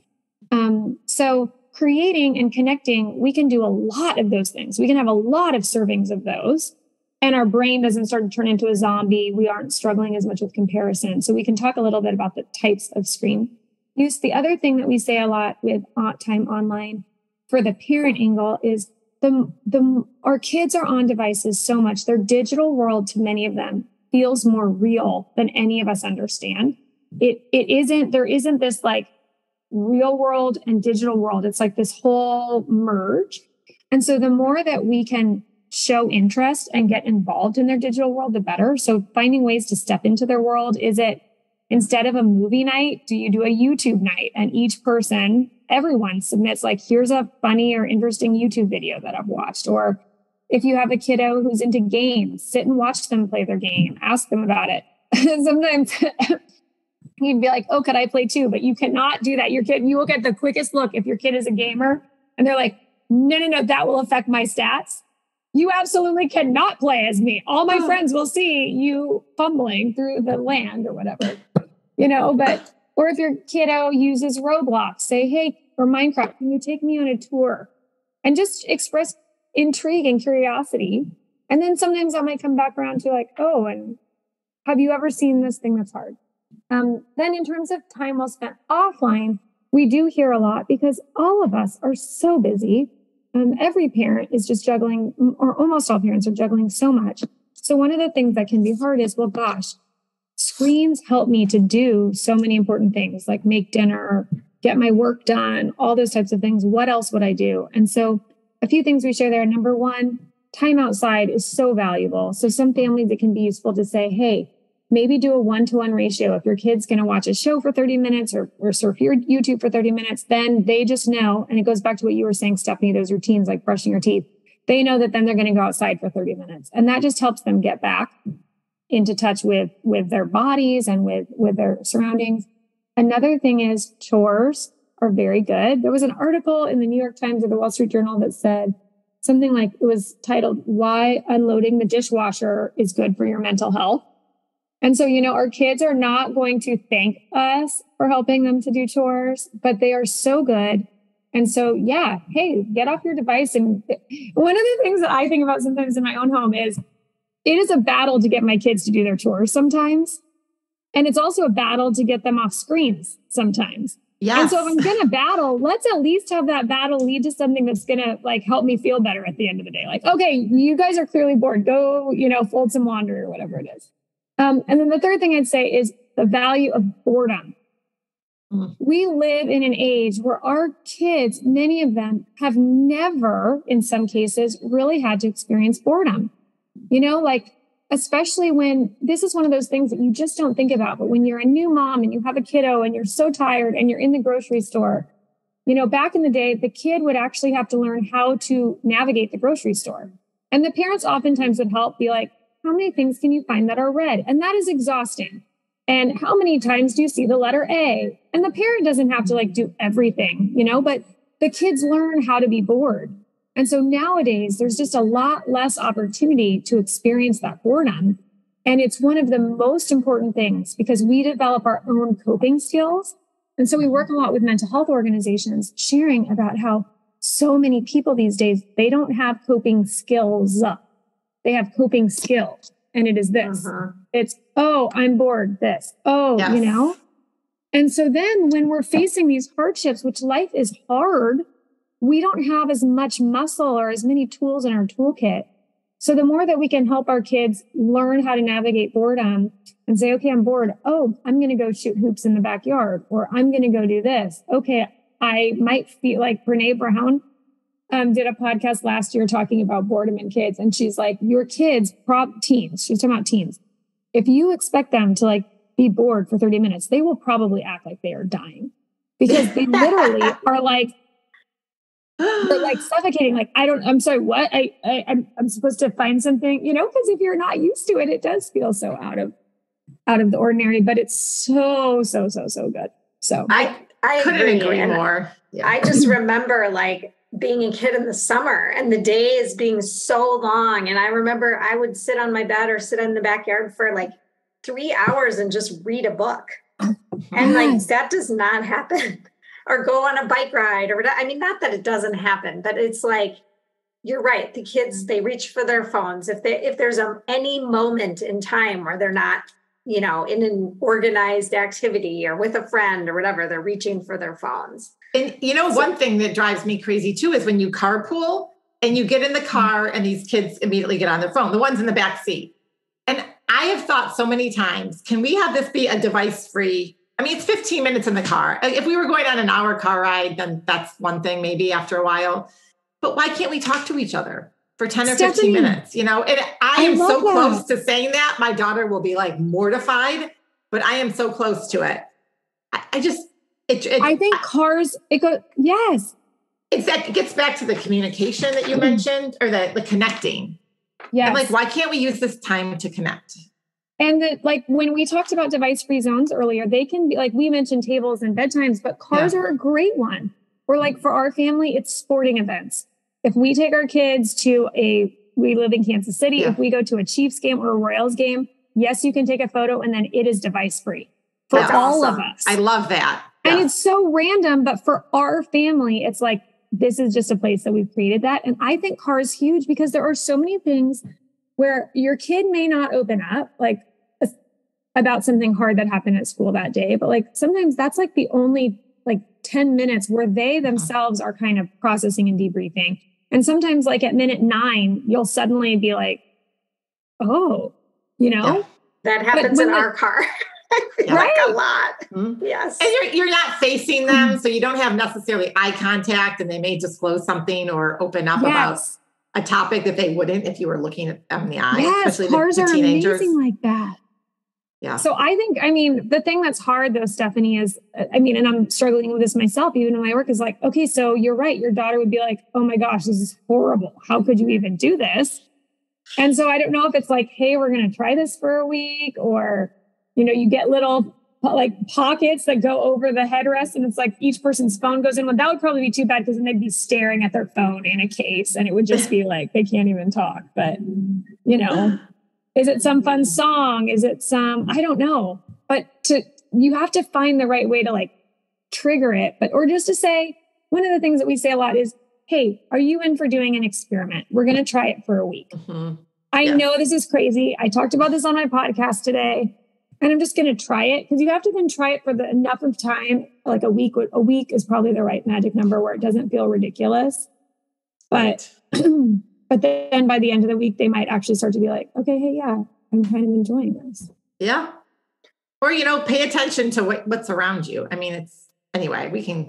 So creating and connecting, we can do a lot of those things. We can have a lot of servings of those, and our brain doesn't start to turn into a zombie. We aren't struggling as much with comparison. So we can talk a little bit about the types of screen use. The other thing that we say a lot with time online for the parent angle is our kids are on devices so much. Their digital world, to many of them, feels more real than any of us understand. There isn't this like real world and digital world. It's like this whole merge. And so the more that we can show interest and get involved in their digital world, the better. So finding ways to step into their world. Is it, instead of a movie night, do you do a YouTube night? And everyone submits like, here's a funny or interesting YouTube video that I've watched. Or if you have a kiddo who's into games, sit and watch them play their game, ask them about it. Sometimes you'd be like, oh, could I play too? But you cannot do that. You will get the quickest look if your kid is a gamer and they're like, no, that will affect my stats. You absolutely cannot play as me. All my friends will see you fumbling through the land or whatever, or if your kiddo uses Roblox, say, hey, or Minecraft, can you take me on a tour? And just express intrigue and curiosity. And then sometimes I might come back around to like, oh, and have you ever seen this thing that's hard? Then in terms of time well spent offline, we do hear a lot because all of us are so busy. Every parent is just juggling, or almost all parents are juggling so much. So one of the things that can be hard is, well, gosh, screens help me to do so many important things like make dinner, get my work done, all those types of things. What else would I do? And so a few things we share there. Number one, time outside is so valuable. So some families, it can be useful to say, hey, maybe do a 1-to-1 ratio. If your kid's going to watch a show for 30 minutes or surf your YouTube for 30 minutes, then they just know. And it goes back to what you were saying, Stephanie, those routines like brushing your teeth. they know that then they're going to go outside for 30 minutes. And that just helps them get back into touch with their bodies and with their surroundings. Another thing is chores are very good. There was an article in the New York Times or the Wall Street Journal that said something like, it was titled, "Why Unloading the Dishwasher is Good for Your Mental Health." And so, our kids are not going to thank us for helping them to do chores, but they are so good. And so, yeah, hey, get off your device. And one of the things that I think about sometimes in my own home is it is a battle to get my kids to do their chores sometimes. And it's also a battle to get them off screens sometimes. Yes. And so if I'm going to battle, let's at least have that battle lead to something that's going to help me feel better at the end of the day. Like, okay, you guys are clearly bored. Go, fold some laundry or whatever it is. And then the third thing I'd say is the value of boredom. We live in an age where our kids, many of them have never, in some cases, really had to experience boredom. Especially when this is one of those things that you just don't think about. But when you're a new mom and you have a kiddo and you're so tired and you're in the grocery store, back in the day, the kid would actually have to learn how to navigate the grocery store. And the parents oftentimes would help be like, how many things can you find that are red? And that is exhausting. And how many times do you see the letter A? And the parent doesn't have to do everything, but the kids learn how to be bored. And so nowadays, there's just a lot less opportunity to experience that boredom. And it's one of the most important things because we develop our own coping skills. And so we work a lot with mental health organizations sharing about how so many people these days, they don't have coping skills. They have coping skills. And it is this. It's, oh, I'm bored, this. Oh, yes. And so then when we're facing these hardships, which life is hard, we don't have as much muscle or as many tools in our toolkit. So the more that we can help our kids learn how to navigate boredom and say, okay, I'm bored. Oh, I'm going to go shoot hoops in the backyard, or I'm going to go do this. Okay, I might feel like Brene Brown did a podcast last year talking about boredom in kids. And she's like, your kids, teens, she's talking about teens. If you expect them to be bored for 30 minutes, they will probably act like they are dying because they literally are they're suffocating. I'm sorry, what? I'm supposed to find something, because if you're not used to it, it does feel so out of the ordinary, but it's so good. So I couldn't agree more. Yeah. I just remember being a kid in the summer and the days being so long. And I remember I would sit on my bed or sit in the backyard for 3 hours and just read a book. And that does not happen. Or go on a bike ride or whatever. I mean, not that it doesn't happen, but it's you're right. The kids, they reach for their phones. If there's any moment in time where they're not, in an organized activity or with a friend or whatever, they're reaching for their phones. And one thing that drives me crazy too is when you carpool and you get in the car and these kids immediately get on their phone, the ones in the back seat. And I have thought so many times, can we have this be a device-free? I mean, it's 15 minutes in the car. If we were going on an hour car ride, then that's one thing maybe after a while. But why can't we talk to each other for 10 or 15 minutes? And I am so close to saying that. My daughter will be mortified, but I am so close to it. I think cars, yes. It gets back to the communication that you mentioned or the connecting. Yes. And why can't we use this time to connect? And when we talked about device-free zones earlier, they can be we mentioned tables and bedtimes, but cars are a great one. Or for our family, it's sporting events. If we take our kids to we live in Kansas City, if we go to a Chiefs game or a Royals game, yes, you can take a photo and then it is device-free for all of us. I love that. And it's so random, but for our family, it's this is just a place that we've created that. And I think car is huge because there are so many things where your kid may not open up about something hard that happened at school that day. But sometimes that's the only 10 minutes where they themselves are kind of processing and debriefing. And sometimes at minute 9, you'll suddenly be oh, that happens in our car. Right? A lot. Mm-hmm. Yes. And you're not facing them. So you don't have necessarily eye contact and they may disclose something or open up about a topic that they wouldn't if you were looking at them in the eye. Yes, especially cars the are teenagers. amazing like that. Yeah. So I think, I mean, the thing that's hard though, Stephanie, is, I mean, and I'm struggling with this myself, even in my work, is like, okay, so you're right. Your daughter would be like, oh my gosh, this is horrible. How could you even do this? And so I don't know if it's like, hey, we're going to try this for a week, or, you know, you get little like pockets that go over the headrest, and it's like each person's phone goes in. Well, that would probably be too bad, because then they'd be staring at their phone in a case, and it would just be like, they can't even talk. But, you know, is it some fun song? Is it some, I don't know, but you have to find the right way to like trigger it. But, or just to say, one of the things that we say a lot is, hey, are you in for doing an experiment? We're going to try it for a week. Mm-hmm. I know this is crazy. I talked about this on my podcast today, and I'm just going to try it, because you have to then try it for enough of time. Like a week is probably the right magic number where it doesn't feel ridiculous. But, but then by the end of the week, they might actually start to be like, okay, hey, yeah, I'm kind of enjoying this. Yeah. Or, you know, pay attention to what's around you. I mean, anyway, we can.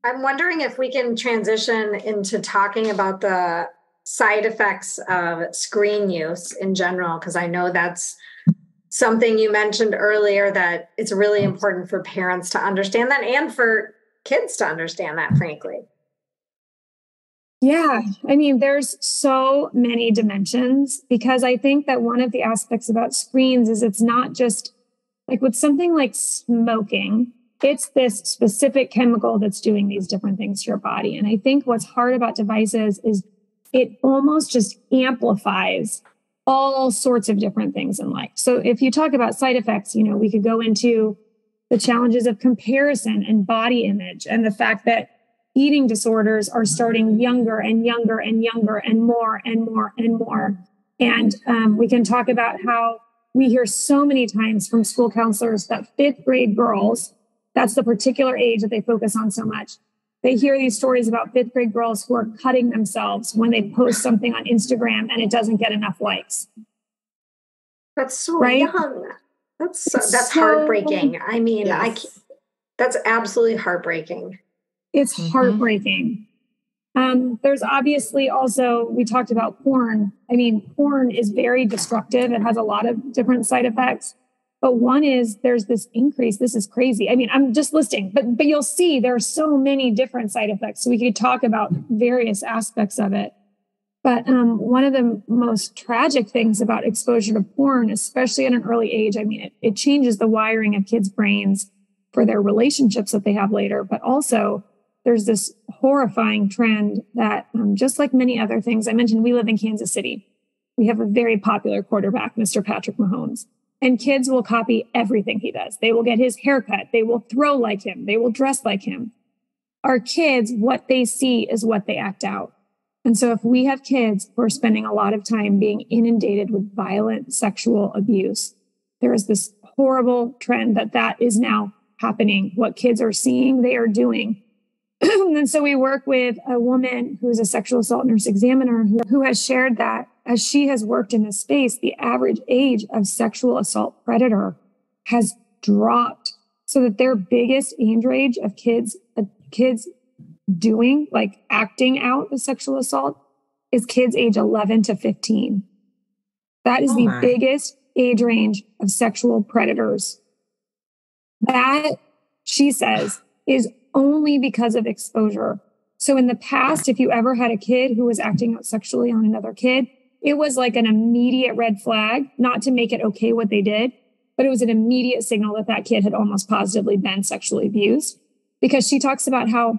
I'm wondering if we can transition into talking about the side effects of screen use in general, because I know that's something you mentioned earlier, that it's really important for parents to understand that, and for kids to understand that, frankly. Yeah. I mean, there's so many dimensions, because I think that one of the aspects about screens is it's not just like with something like smoking, it's this specific chemical that's doing these different things to your body. And I think what's hard about devices is it almost just amplifies all sorts of different things in life. So if you talk about side effects, you know, we could go into the challenges of comparison and body image, and the fact that eating disorders are starting younger and younger and younger, and more and more and more. And we can talk about how we hear so many times from school counselors that 5th grade girls, that's the particular age that they focus on so much. They hear these stories about 5th grade girls who are cutting themselves when they post something on Instagram and it doesn't get enough likes. That's so young. That's heartbreaking. I mean, yes. That's absolutely heartbreaking. It's heartbreaking. There's obviously also, we talked about porn. I mean, porn is very destructive. It has a lot of different side effects. But one is there's this increase. This is crazy. I mean, I'm just listing, but you'll see there are so many different side effects. So we could talk about various aspects of it. But one of the most tragic things about exposure to porn, especially at an early age, I mean, it changes the wiring of kids' brains for their relationships that they have later. But also there's this horrifying trend that just like many other things, I mentioned we live in Kansas City. We have a very popular quarterback, Mr. Patrick Mahomes. And kids will copy everything he does. They will get his haircut. They will throw like him. They will dress like him. Our kids, what they see is what they act out. And so if we have kids who are spending a lot of time being inundated with violent sexual abuse, there is this horrible trend that is now happening. What kids are seeing, they are doing. And so we work with a woman who's a sexual assault nurse examiner who has shared that as she has worked in this space, the average age of sexual assault predator has dropped, so that their biggest age range of kids doing, like acting out the sexual assault, is kids age 11 to 15. That is the biggest age range of sexual predators. That, she says, is only because of exposure. So in the past, if you ever had a kid who was acting out sexually on another kid, it was like an immediate red flag, not to make it okay what they did, but it was an immediate signal that that kid had almost positively been sexually abused. Because she talks about how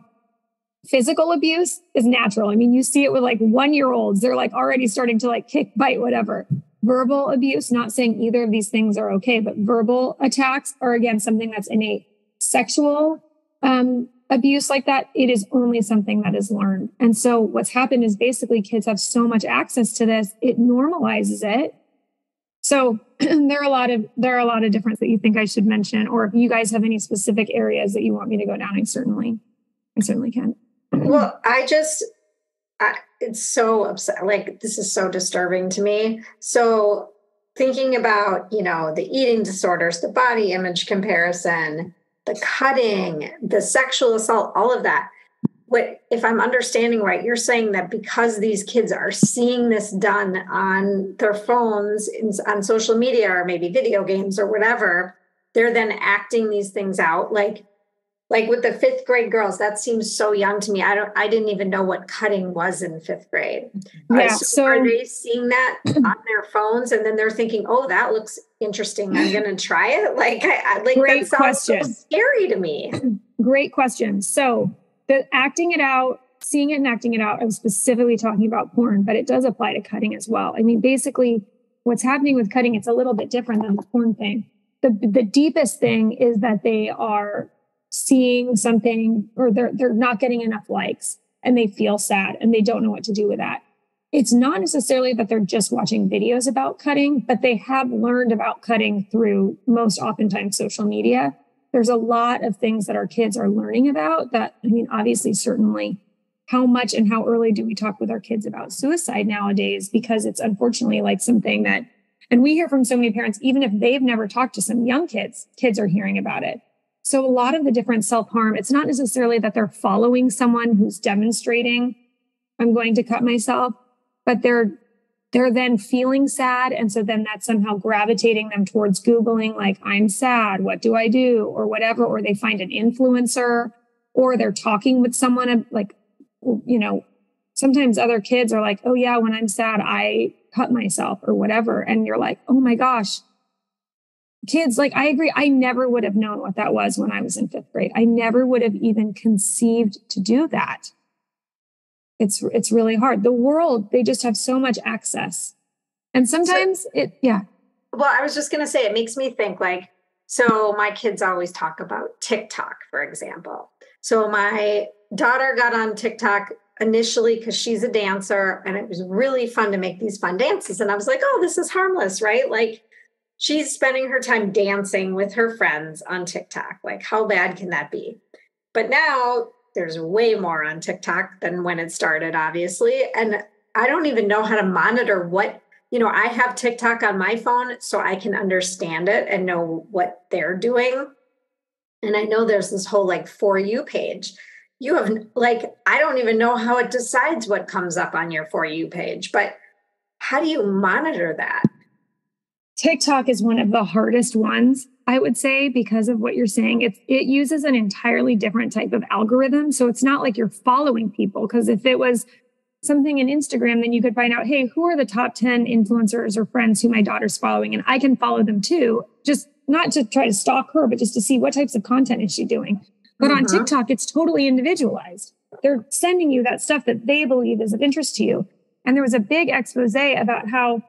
physical abuse is natural. I mean, you see it with like 1-year-olds. They're like already starting to like kick, bite, whatever. Verbal abuse, not saying either of these things are okay, but verbal attacks are, again, something that's innate. Sexual abuse like that, it is only something that is learned. And so what's happened is basically kids have so much access to this, it normalizes it. So there are a lot of different that you think I should mention, or if you guys have any specific areas that you want me to go down, I certainly can. Well, it's so upset. Like, this is so disturbing to me. So thinking about, the eating disorders, the body image comparison, the cutting, the sexual assault, all of that. what, if I'm understanding right, you're saying that because these kids are seeing this done on their phones, on social media, or maybe video games or whatever, they're then acting these things out. Like with the 5th grade girls, that seems so young to me. I didn't even know what cutting was in 5th grade. Yeah. So are they seeing that on their phones and then they're thinking, oh, that looks interesting, I'm going to try it? Like Great that sounds question. so scary to me. Great question. So the acting it out, seeing it and acting it out, I'm specifically talking about porn, but it does apply to cutting as well. I mean, basically what's happening with cutting, it's a little bit different than the porn thing. The deepest thing is that they are seeing something, or they're not getting enough likes and they feel sad and they don't know what to do with that. It's not necessarily that they're just watching videos about cutting, but they have learned about cutting through most oftentimes social media. There's a lot of things that our kids are learning about that. I mean, obviously, certainly how much and how early do we talk with our kids about suicide nowadays? Because it's unfortunately like something that, and we hear from so many parents, even if they've never talked to some young kids are hearing about it. So a lot of the different self-harm, it's not necessarily that they're following someone who's demonstrating, I'm going to cut myself, but they're then feeling sad. And so then that's somehow gravitating them towards Googling, like, I'm sad, what do I do? Or whatever, or they find an influencer, or they're talking with someone like, you know, sometimes other kids are like, oh yeah, when I'm sad, I cut myself or whatever. And you're like, oh my gosh. Kids, like, I agree. I never would have known what that was when I was in 5th grade. I never would have even conceived to do that. It's really hard. The world, they just have so much access. And sometimes yeah. Well, I was just going to say, it makes me think like, so my kids always talk about TikTok, for example. So my daughter got on TikTok initially because she's a dancer and it was really fun to make these fun dances. And I was like, oh, this is harmless, right? Like, she's spending her time dancing with her friends on TikTok. Like, how bad can that be? But now there's way more on TikTok than when it started, obviously. And I don't even know how to monitor what, I have TikTok on my phone so I can understand it and know what they're doing. And I know there's this whole like For You page. You have like, I don't even know how it decides what comes up on your For You page, but how do you monitor that? TikTok is one of the hardest ones, I would say, because of what you're saying. It uses an entirely different type of algorithm. So it's not like you're following people, because if it was something in Instagram, then you could find out, hey, who are the top 10 influencers or friends who my daughter's following? And I can follow them too, just not to try to stalk her, but just to see what types of content is she doing. But on TikTok, it's totally individualized. They're sending you that stuff that they believe is of interest to you. And there was a big expose about how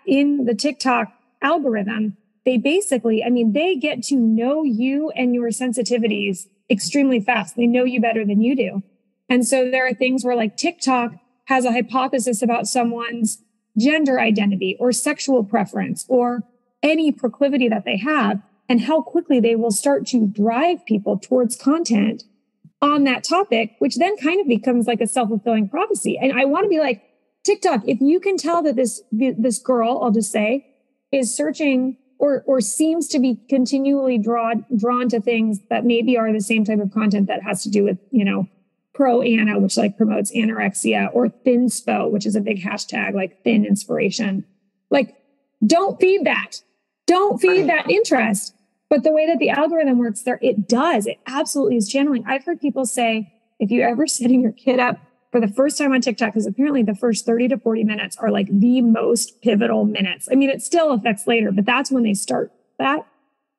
in the TikTok algorithm, they basically, they get to know you and your sensitivities extremely fast. They know you better than you do. And so there are things where like TikTok has a hypothesis about someone's gender identity or sexual preference or any proclivity that they have, and how quickly they will start to drive people towards content on that topic, which then kind of becomes like a self-fulfilling prophecy. And I want to be like, TikTok, if you can tell that this girl, I'll just say, is searching or seems to be continually drawn to things that maybe are the same type of content that has to do with, pro-Anna, which like promotes anorexia, or thinspo, which is a big hashtag, like thin inspiration. Like, don't feed that. Don't feed that interest. But the way that the algorithm works there, it absolutely is channeling. I've heard people say, if you ever setting your kid up for the first time on TikTok, because apparently the first 30 to 40 minutes are like the most pivotal minutes. It still affects later, but that's when they start that.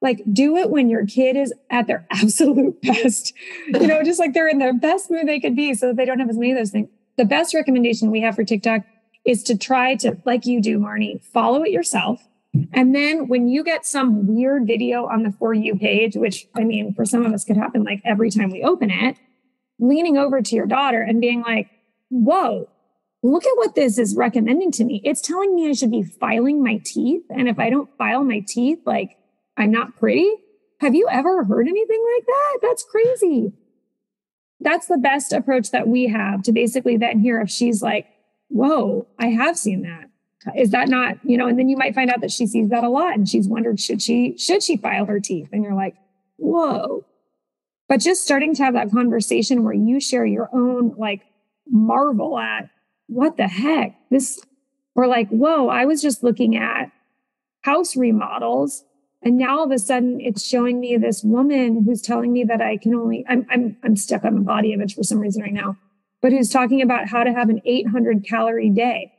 Like, do it when your kid is at their absolute best, just like they're in their best mood they could be so that they don't have as many of those things. The best recommendation we have for TikTok is to try to, like you do, Marnie, follow it yourself. And then when you get some weird video on the For You page, which for some of us could happen like every time we open it, leaning over to your daughter and being like, whoa, look at what this is recommending to me. It's telling me I should be filing my teeth. And if I don't file my teeth, like, I'm not pretty. Have you ever heard anything like that? That's crazy. That's the best approach that we have to basically then hear if she's like, whoa, I have seen that. Is that not, and then you might find out that she sees that a lot and she's wondered, should she file her teeth? And you're like, whoa. But just starting to have that conversation where you share your own like marvel at what the heck this, or like, whoa, I was just looking at house remodels. And now all of a sudden it's showing me this woman who's telling me that I can only, I'm stuck on a body image for some reason right now, but who's talking about how to have an 800 calorie day.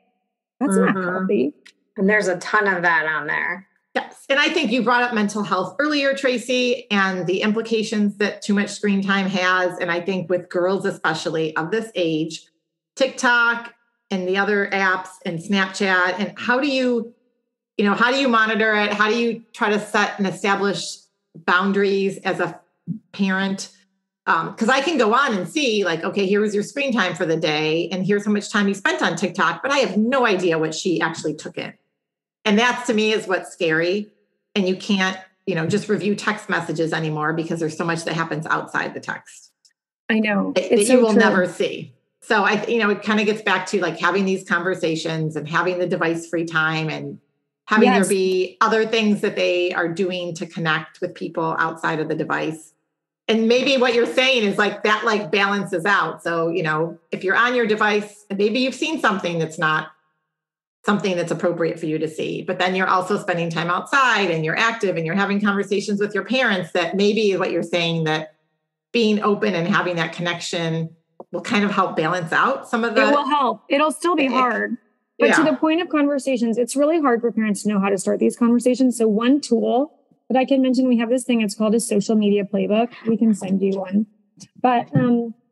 That's not healthy. And there's a ton of that on there. Yes. And I think you brought up mental health earlier, Tracy, and the implications that too much screen time has. And I think with girls, especially of this age, TikTok and the other apps and Snapchat, and how do you monitor it? How do you try to set and establish boundaries as a parent? Because I can go on and see like, okay, here was your screen time for the day, and here's how much time you spent on TikTok, but I have no idea what she actually took in. And that to me is what's scary. And you can't, just review text messages anymore because there's so much that happens outside the text. I know. That you will never see. So it kind of gets back to like having these conversations and having the device free time and having there be other things that they are doing to connect with people outside of the device. And maybe what you're saying is like that like balances out. So, if you're on your device, maybe you've seen something that's not something that's appropriate for you to see, but then you're also spending time outside and you're active and you're having conversations with your parents that maybe is what you're saying, that being open and having that connection will kind of help balance out some of the... It will help. It'll still be hard. But to the point of conversations, it's really hard for parents to know how to start these conversations. So one tool that I can mention, we have this thing, it's called a social media playbook. We can send you one. But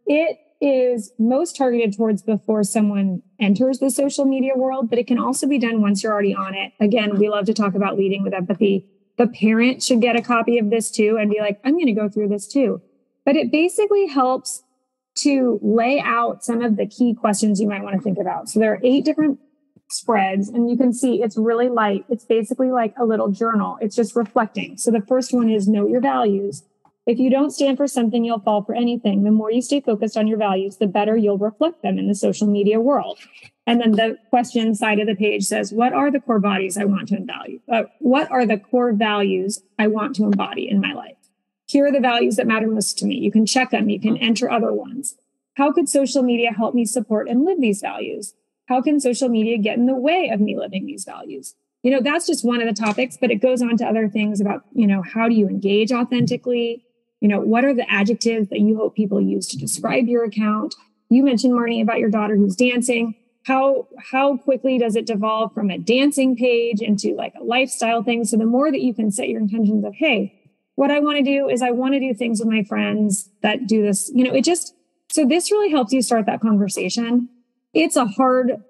it is most targeted towards before someone enters the social media world, but it can also be done once you're already on it. Again, we love to talk about leading with empathy. The parent should get a copy of this too and be like, I'm going to go through this too. But it basically helps to lay out some of the key questions you might want to think about. So there are 8 different spreads, and you can see it's really light. It's basically like a little journal. It's just reflecting. So the first one is know your values. If you don't stand for something, you'll fall for anything. The more you stay focused on your values, the better you'll reflect them in the social media world. And then the question side of the page says, what are the core values I want to embody? What are the core values I want to embody in my life? Here are the values that matter most to me. You can check them. You can enter other ones. How could social media help me support and live these values? How can social media get in the way of me living these values? That's just one of the topics, but it goes on to other things about, how do you engage authentically? What are the adjectives that you hope people use to describe your account? You mentioned, Marnie, about your daughter who's dancing. How quickly does it devolve from a dancing page into like a lifestyle thing? So the more that you can set your intentions of, hey, what I want to do is I want to do things with my friends that do this, so this really helps you start that conversation. It's a hard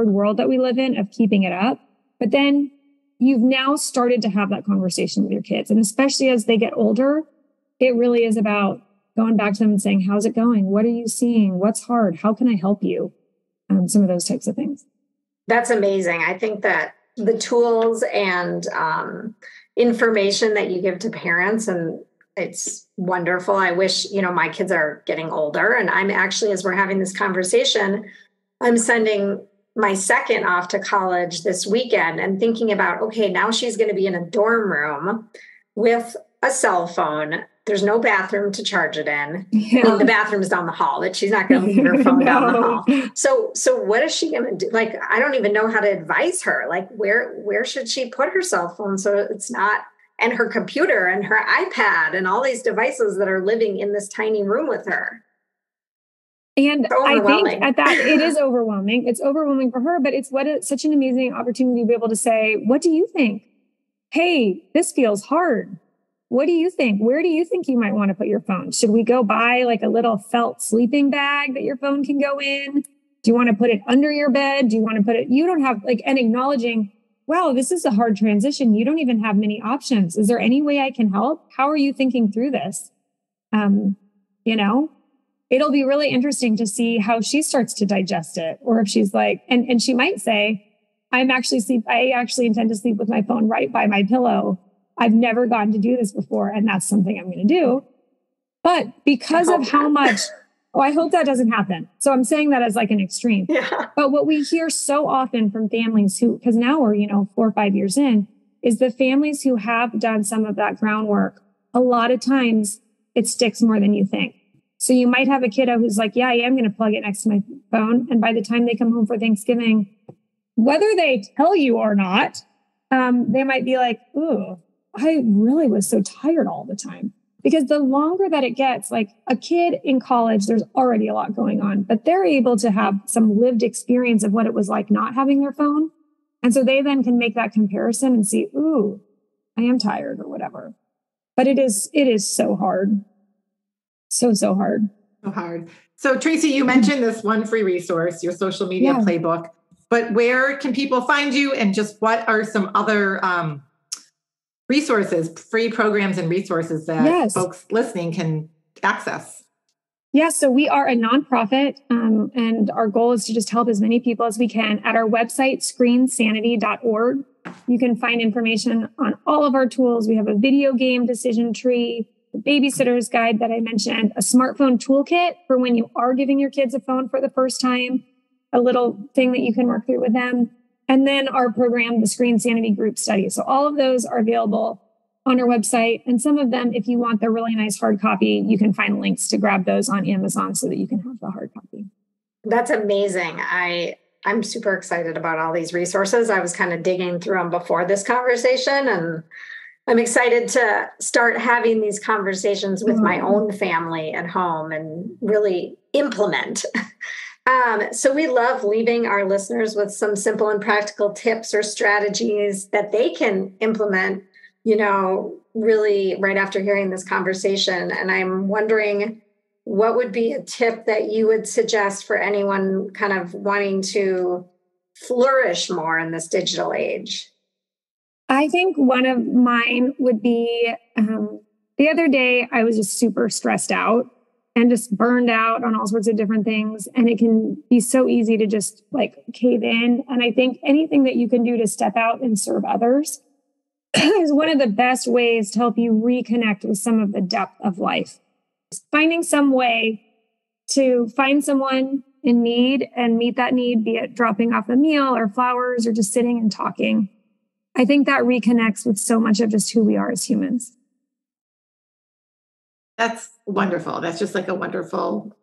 world that we live in of keeping it up, but then you've now started to have that conversation with your kids. And especially as they get older, it really is about going back to them and saying, how's it going? What are you seeing? What's hard? How can I help you? Some of those types of things. That's amazing. I think that the tools and information that you give to parents, and it's wonderful. I wish, my kids are getting older, and I'm actually, as we're having this conversation, I'm sending my second off to college this weekend and thinking about, okay, now she's going to be in a dorm room with a cell phone. There's no bathroom to charge it in. Yeah. I mean, the bathroom's down the hall, but she's not going to leave her phone down the hall. So what is she going to do? Like, I don't even know how to advise her. Like, where should she put her cell phone so it's not, and her computer and her iPad and all these devices that are living in this tiny room with her. And I think at that, it is overwhelming. It's overwhelming for her, but it's such an amazing opportunity to be able to say, what do you think? Hey, this feels hard. What do you think? Where do you think you might want to put your phone? Should we go buy like a little felt sleeping bag that your phone can go in? Do you want to put it under your bed? Do you want to put it, you don't have like, and acknowledging, wow, this is a hard transition. You don't even have many options. Is there any way I can help? How are you thinking through this? It'll be really interesting to see how she starts to digest it. Or if she's like, and she might say, I actually intend to sleep with my phone right by my pillow. I've never gotten to do this before, and that's something I'm going to do. But because of how much, I hope that doesn't happen. So I'm saying that as like an extreme. Yeah. But what we hear so often from families who, because now we're, 4 or 5 years in, is the families who have done some of that groundwork, a lot of times it sticks more than you think. So you might have a kiddo who's like, yeah, I am going to plug it next to my phone. And by the time they come home for Thanksgiving, whether they tell you or not, they might be like, ooh, I really was so tired all the time. Because the longer that it gets, like a kid in college, there's already a lot going on, but they're able to have some lived experience of what it was like not having their phone. And so they then can make that comparison and see, ooh, I am tired or whatever. But it is so hard. So hard. So hard. So Tracy, you mentioned this one free resource, your social media playbook, but where can people find you, and just what are some other resources, free programs and resources that folks listening can access? Yeah, so we are a nonprofit, and our goal is to just help as many people as we can. At our website, screensanity.org, you can find information on all of our tools. We have a video game decision tree, the babysitter's guide that I mentioned, a smartphone toolkit for when you are giving your kids a phone for the first time, a little thing that you can work through with them. And then our program, the Screen Sanity group study. So all of those are available on our website. And some of them, if you want the really nice hard copy, you can find links to grab those on Amazon so that you can have the hard copy. That's amazing. I'm super excited about all these resources. I was kind of digging through them before this conversation, and I'm excited to start having these conversations with my own family at home and really implement. So we love leaving our listeners with some simple and practical tips or strategies that they can implement, really right after hearing this conversation. And I'm wondering, what would be a tip that you would suggest for anyone kind of wanting to flourish more in this digital age? I think one of mine would be, the other day I was just super stressed out and just burned out on all sorts of different things. And it can be so easy to just like cave in. And I think anything that you can do to step out and serve others is one of the best ways to help you reconnect with some of the depth of life. Finding some way to find someone in need and meet that need, be it dropping off a meal or flowers or just sitting and talking. I think that reconnects with so much of just who we are as humans. That's wonderful. That's just like a wonderful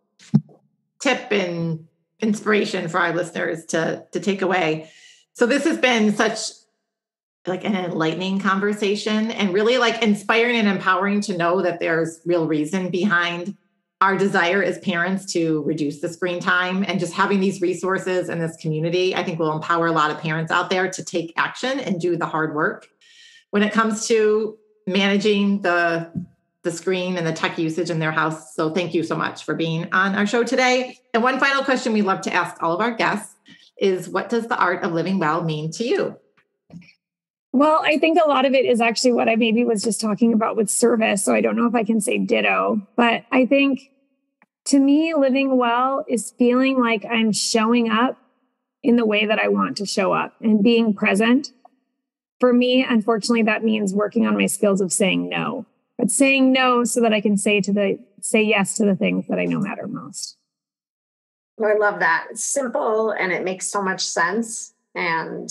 tip and inspiration for our listeners to take away. So this has been such like an enlightening conversation, and really like inspiring and empowering to know that there's real reason behind our desire as parents to reduce the screen time, and just having these resources in this community, I think will empower a lot of parents out there to take action and do the hard work when it comes to managing the screen and the tech usage in their house. So thank you so much for being on our show today. And one final question we love to ask all of our guests is, what does the art of living well mean to you? Well, I think a lot of it is actually what I maybe was just talking about with service. So I don't know if I can say ditto, but I think to me, living well is feeling like I'm showing up in the way that I want to show up and being present. For me, unfortunately, that means working on my skills of saying no, but saying no so that I can say yes to the things that I know matter most. Well, I love that. It's simple and it makes so much sense. And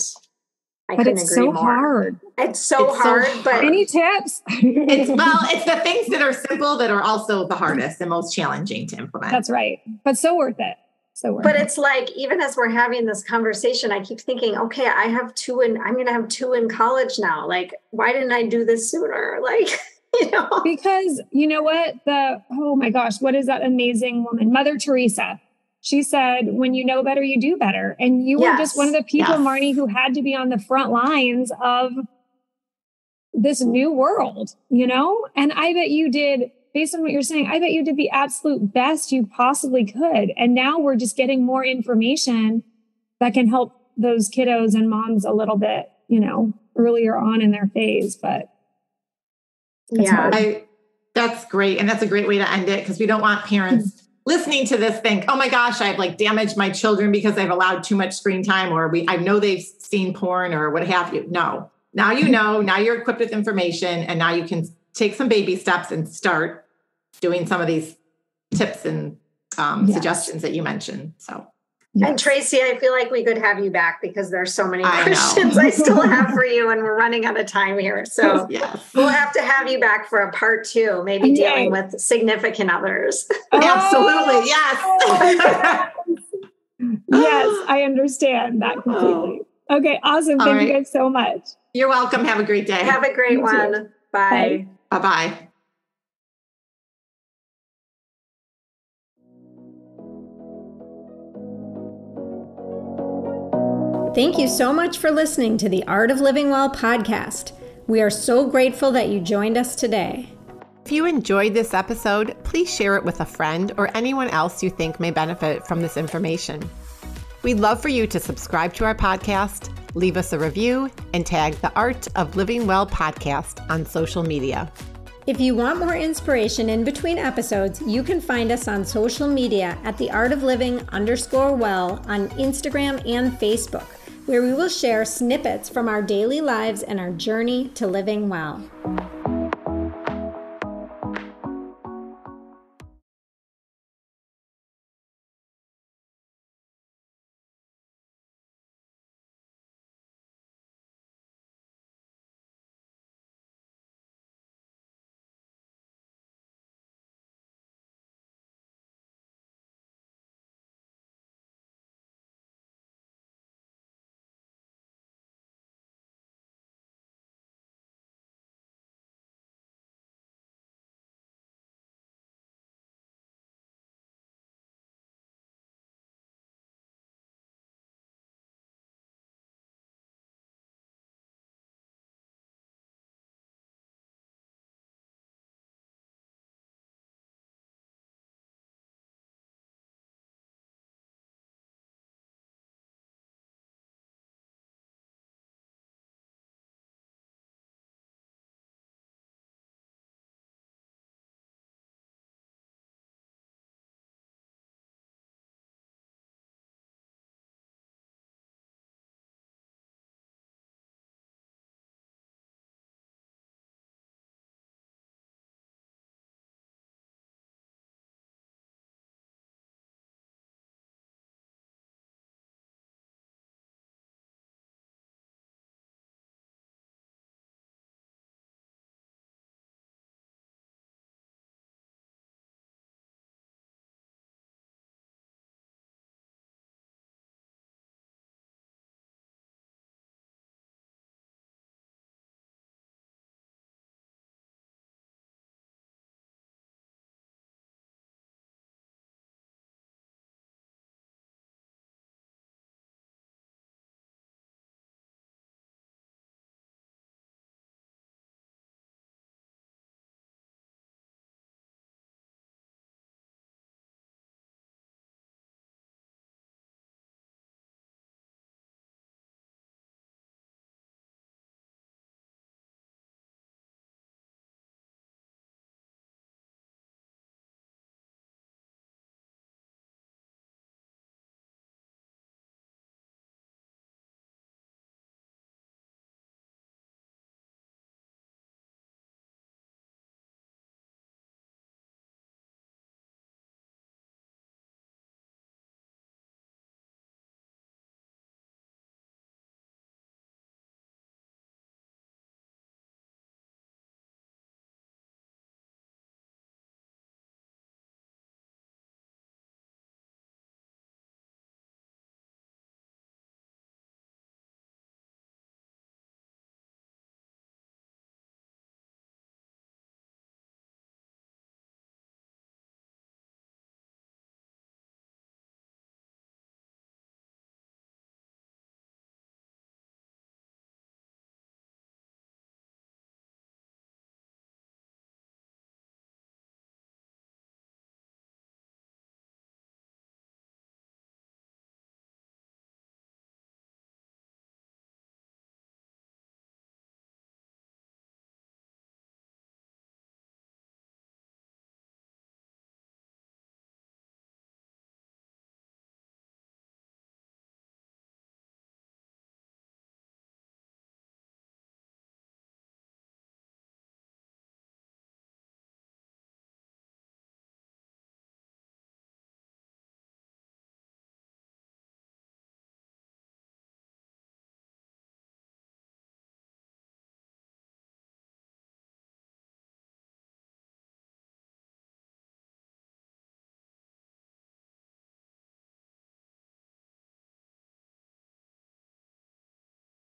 but it's so hard. It's so hard. But any tips? It's the things that are simple that are also the hardest and most challenging to implement. That's right. But so worth it. But it's like, even as we're having this conversation, I keep thinking, okay, I have two and I'm going to have two in college now. Like, why didn't I do this sooner? Like, because you know what? Oh my gosh, what is that amazing woman? Mother Teresa. She said, when you know better, you do better. And you were just one of the people, Marnie, who had to be on the front lines of this new world, And I bet you did, based on what you're saying, I bet you did the absolute best you possibly could. And now we're just getting more information that can help those kiddos and moms a little bit, earlier on in their phase. But that's great. And that's a great way to end it, because we don't want parents listening to this think, oh my gosh, I've like damaged my children because I've allowed too much screen time, or I know they've seen porn or what have you. No, now now you're equipped with information, and now you can take some baby steps and start doing some of these tips and suggestions that you mentioned. So Yes. And Tracy, I feel like we could have you back because there's so many questions I still have for you, and we're running out of time here. So we'll have to have you back for a part 2, maybe dealing with significant others. Absolutely. Yes. Yes, I understand that completely. Okay, awesome. Thank you guys so much. You're welcome. Have a great day. Have a great one. Too. Bye. Bye-bye. Thank you so much for listening to the Art of Living Well podcast. We are so grateful that you joined us today. If you enjoyed this episode, please share it with a friend or anyone else you think may benefit from this information. We'd love for you to subscribe to our podcast, leave us a review, and tag the Art of Living Well podcast on social media. If you want more inspiration in between episodes, you can find us on social media at theartofliving_well on Instagram and Facebook, where we will share snippets from our daily lives and our journey to living well.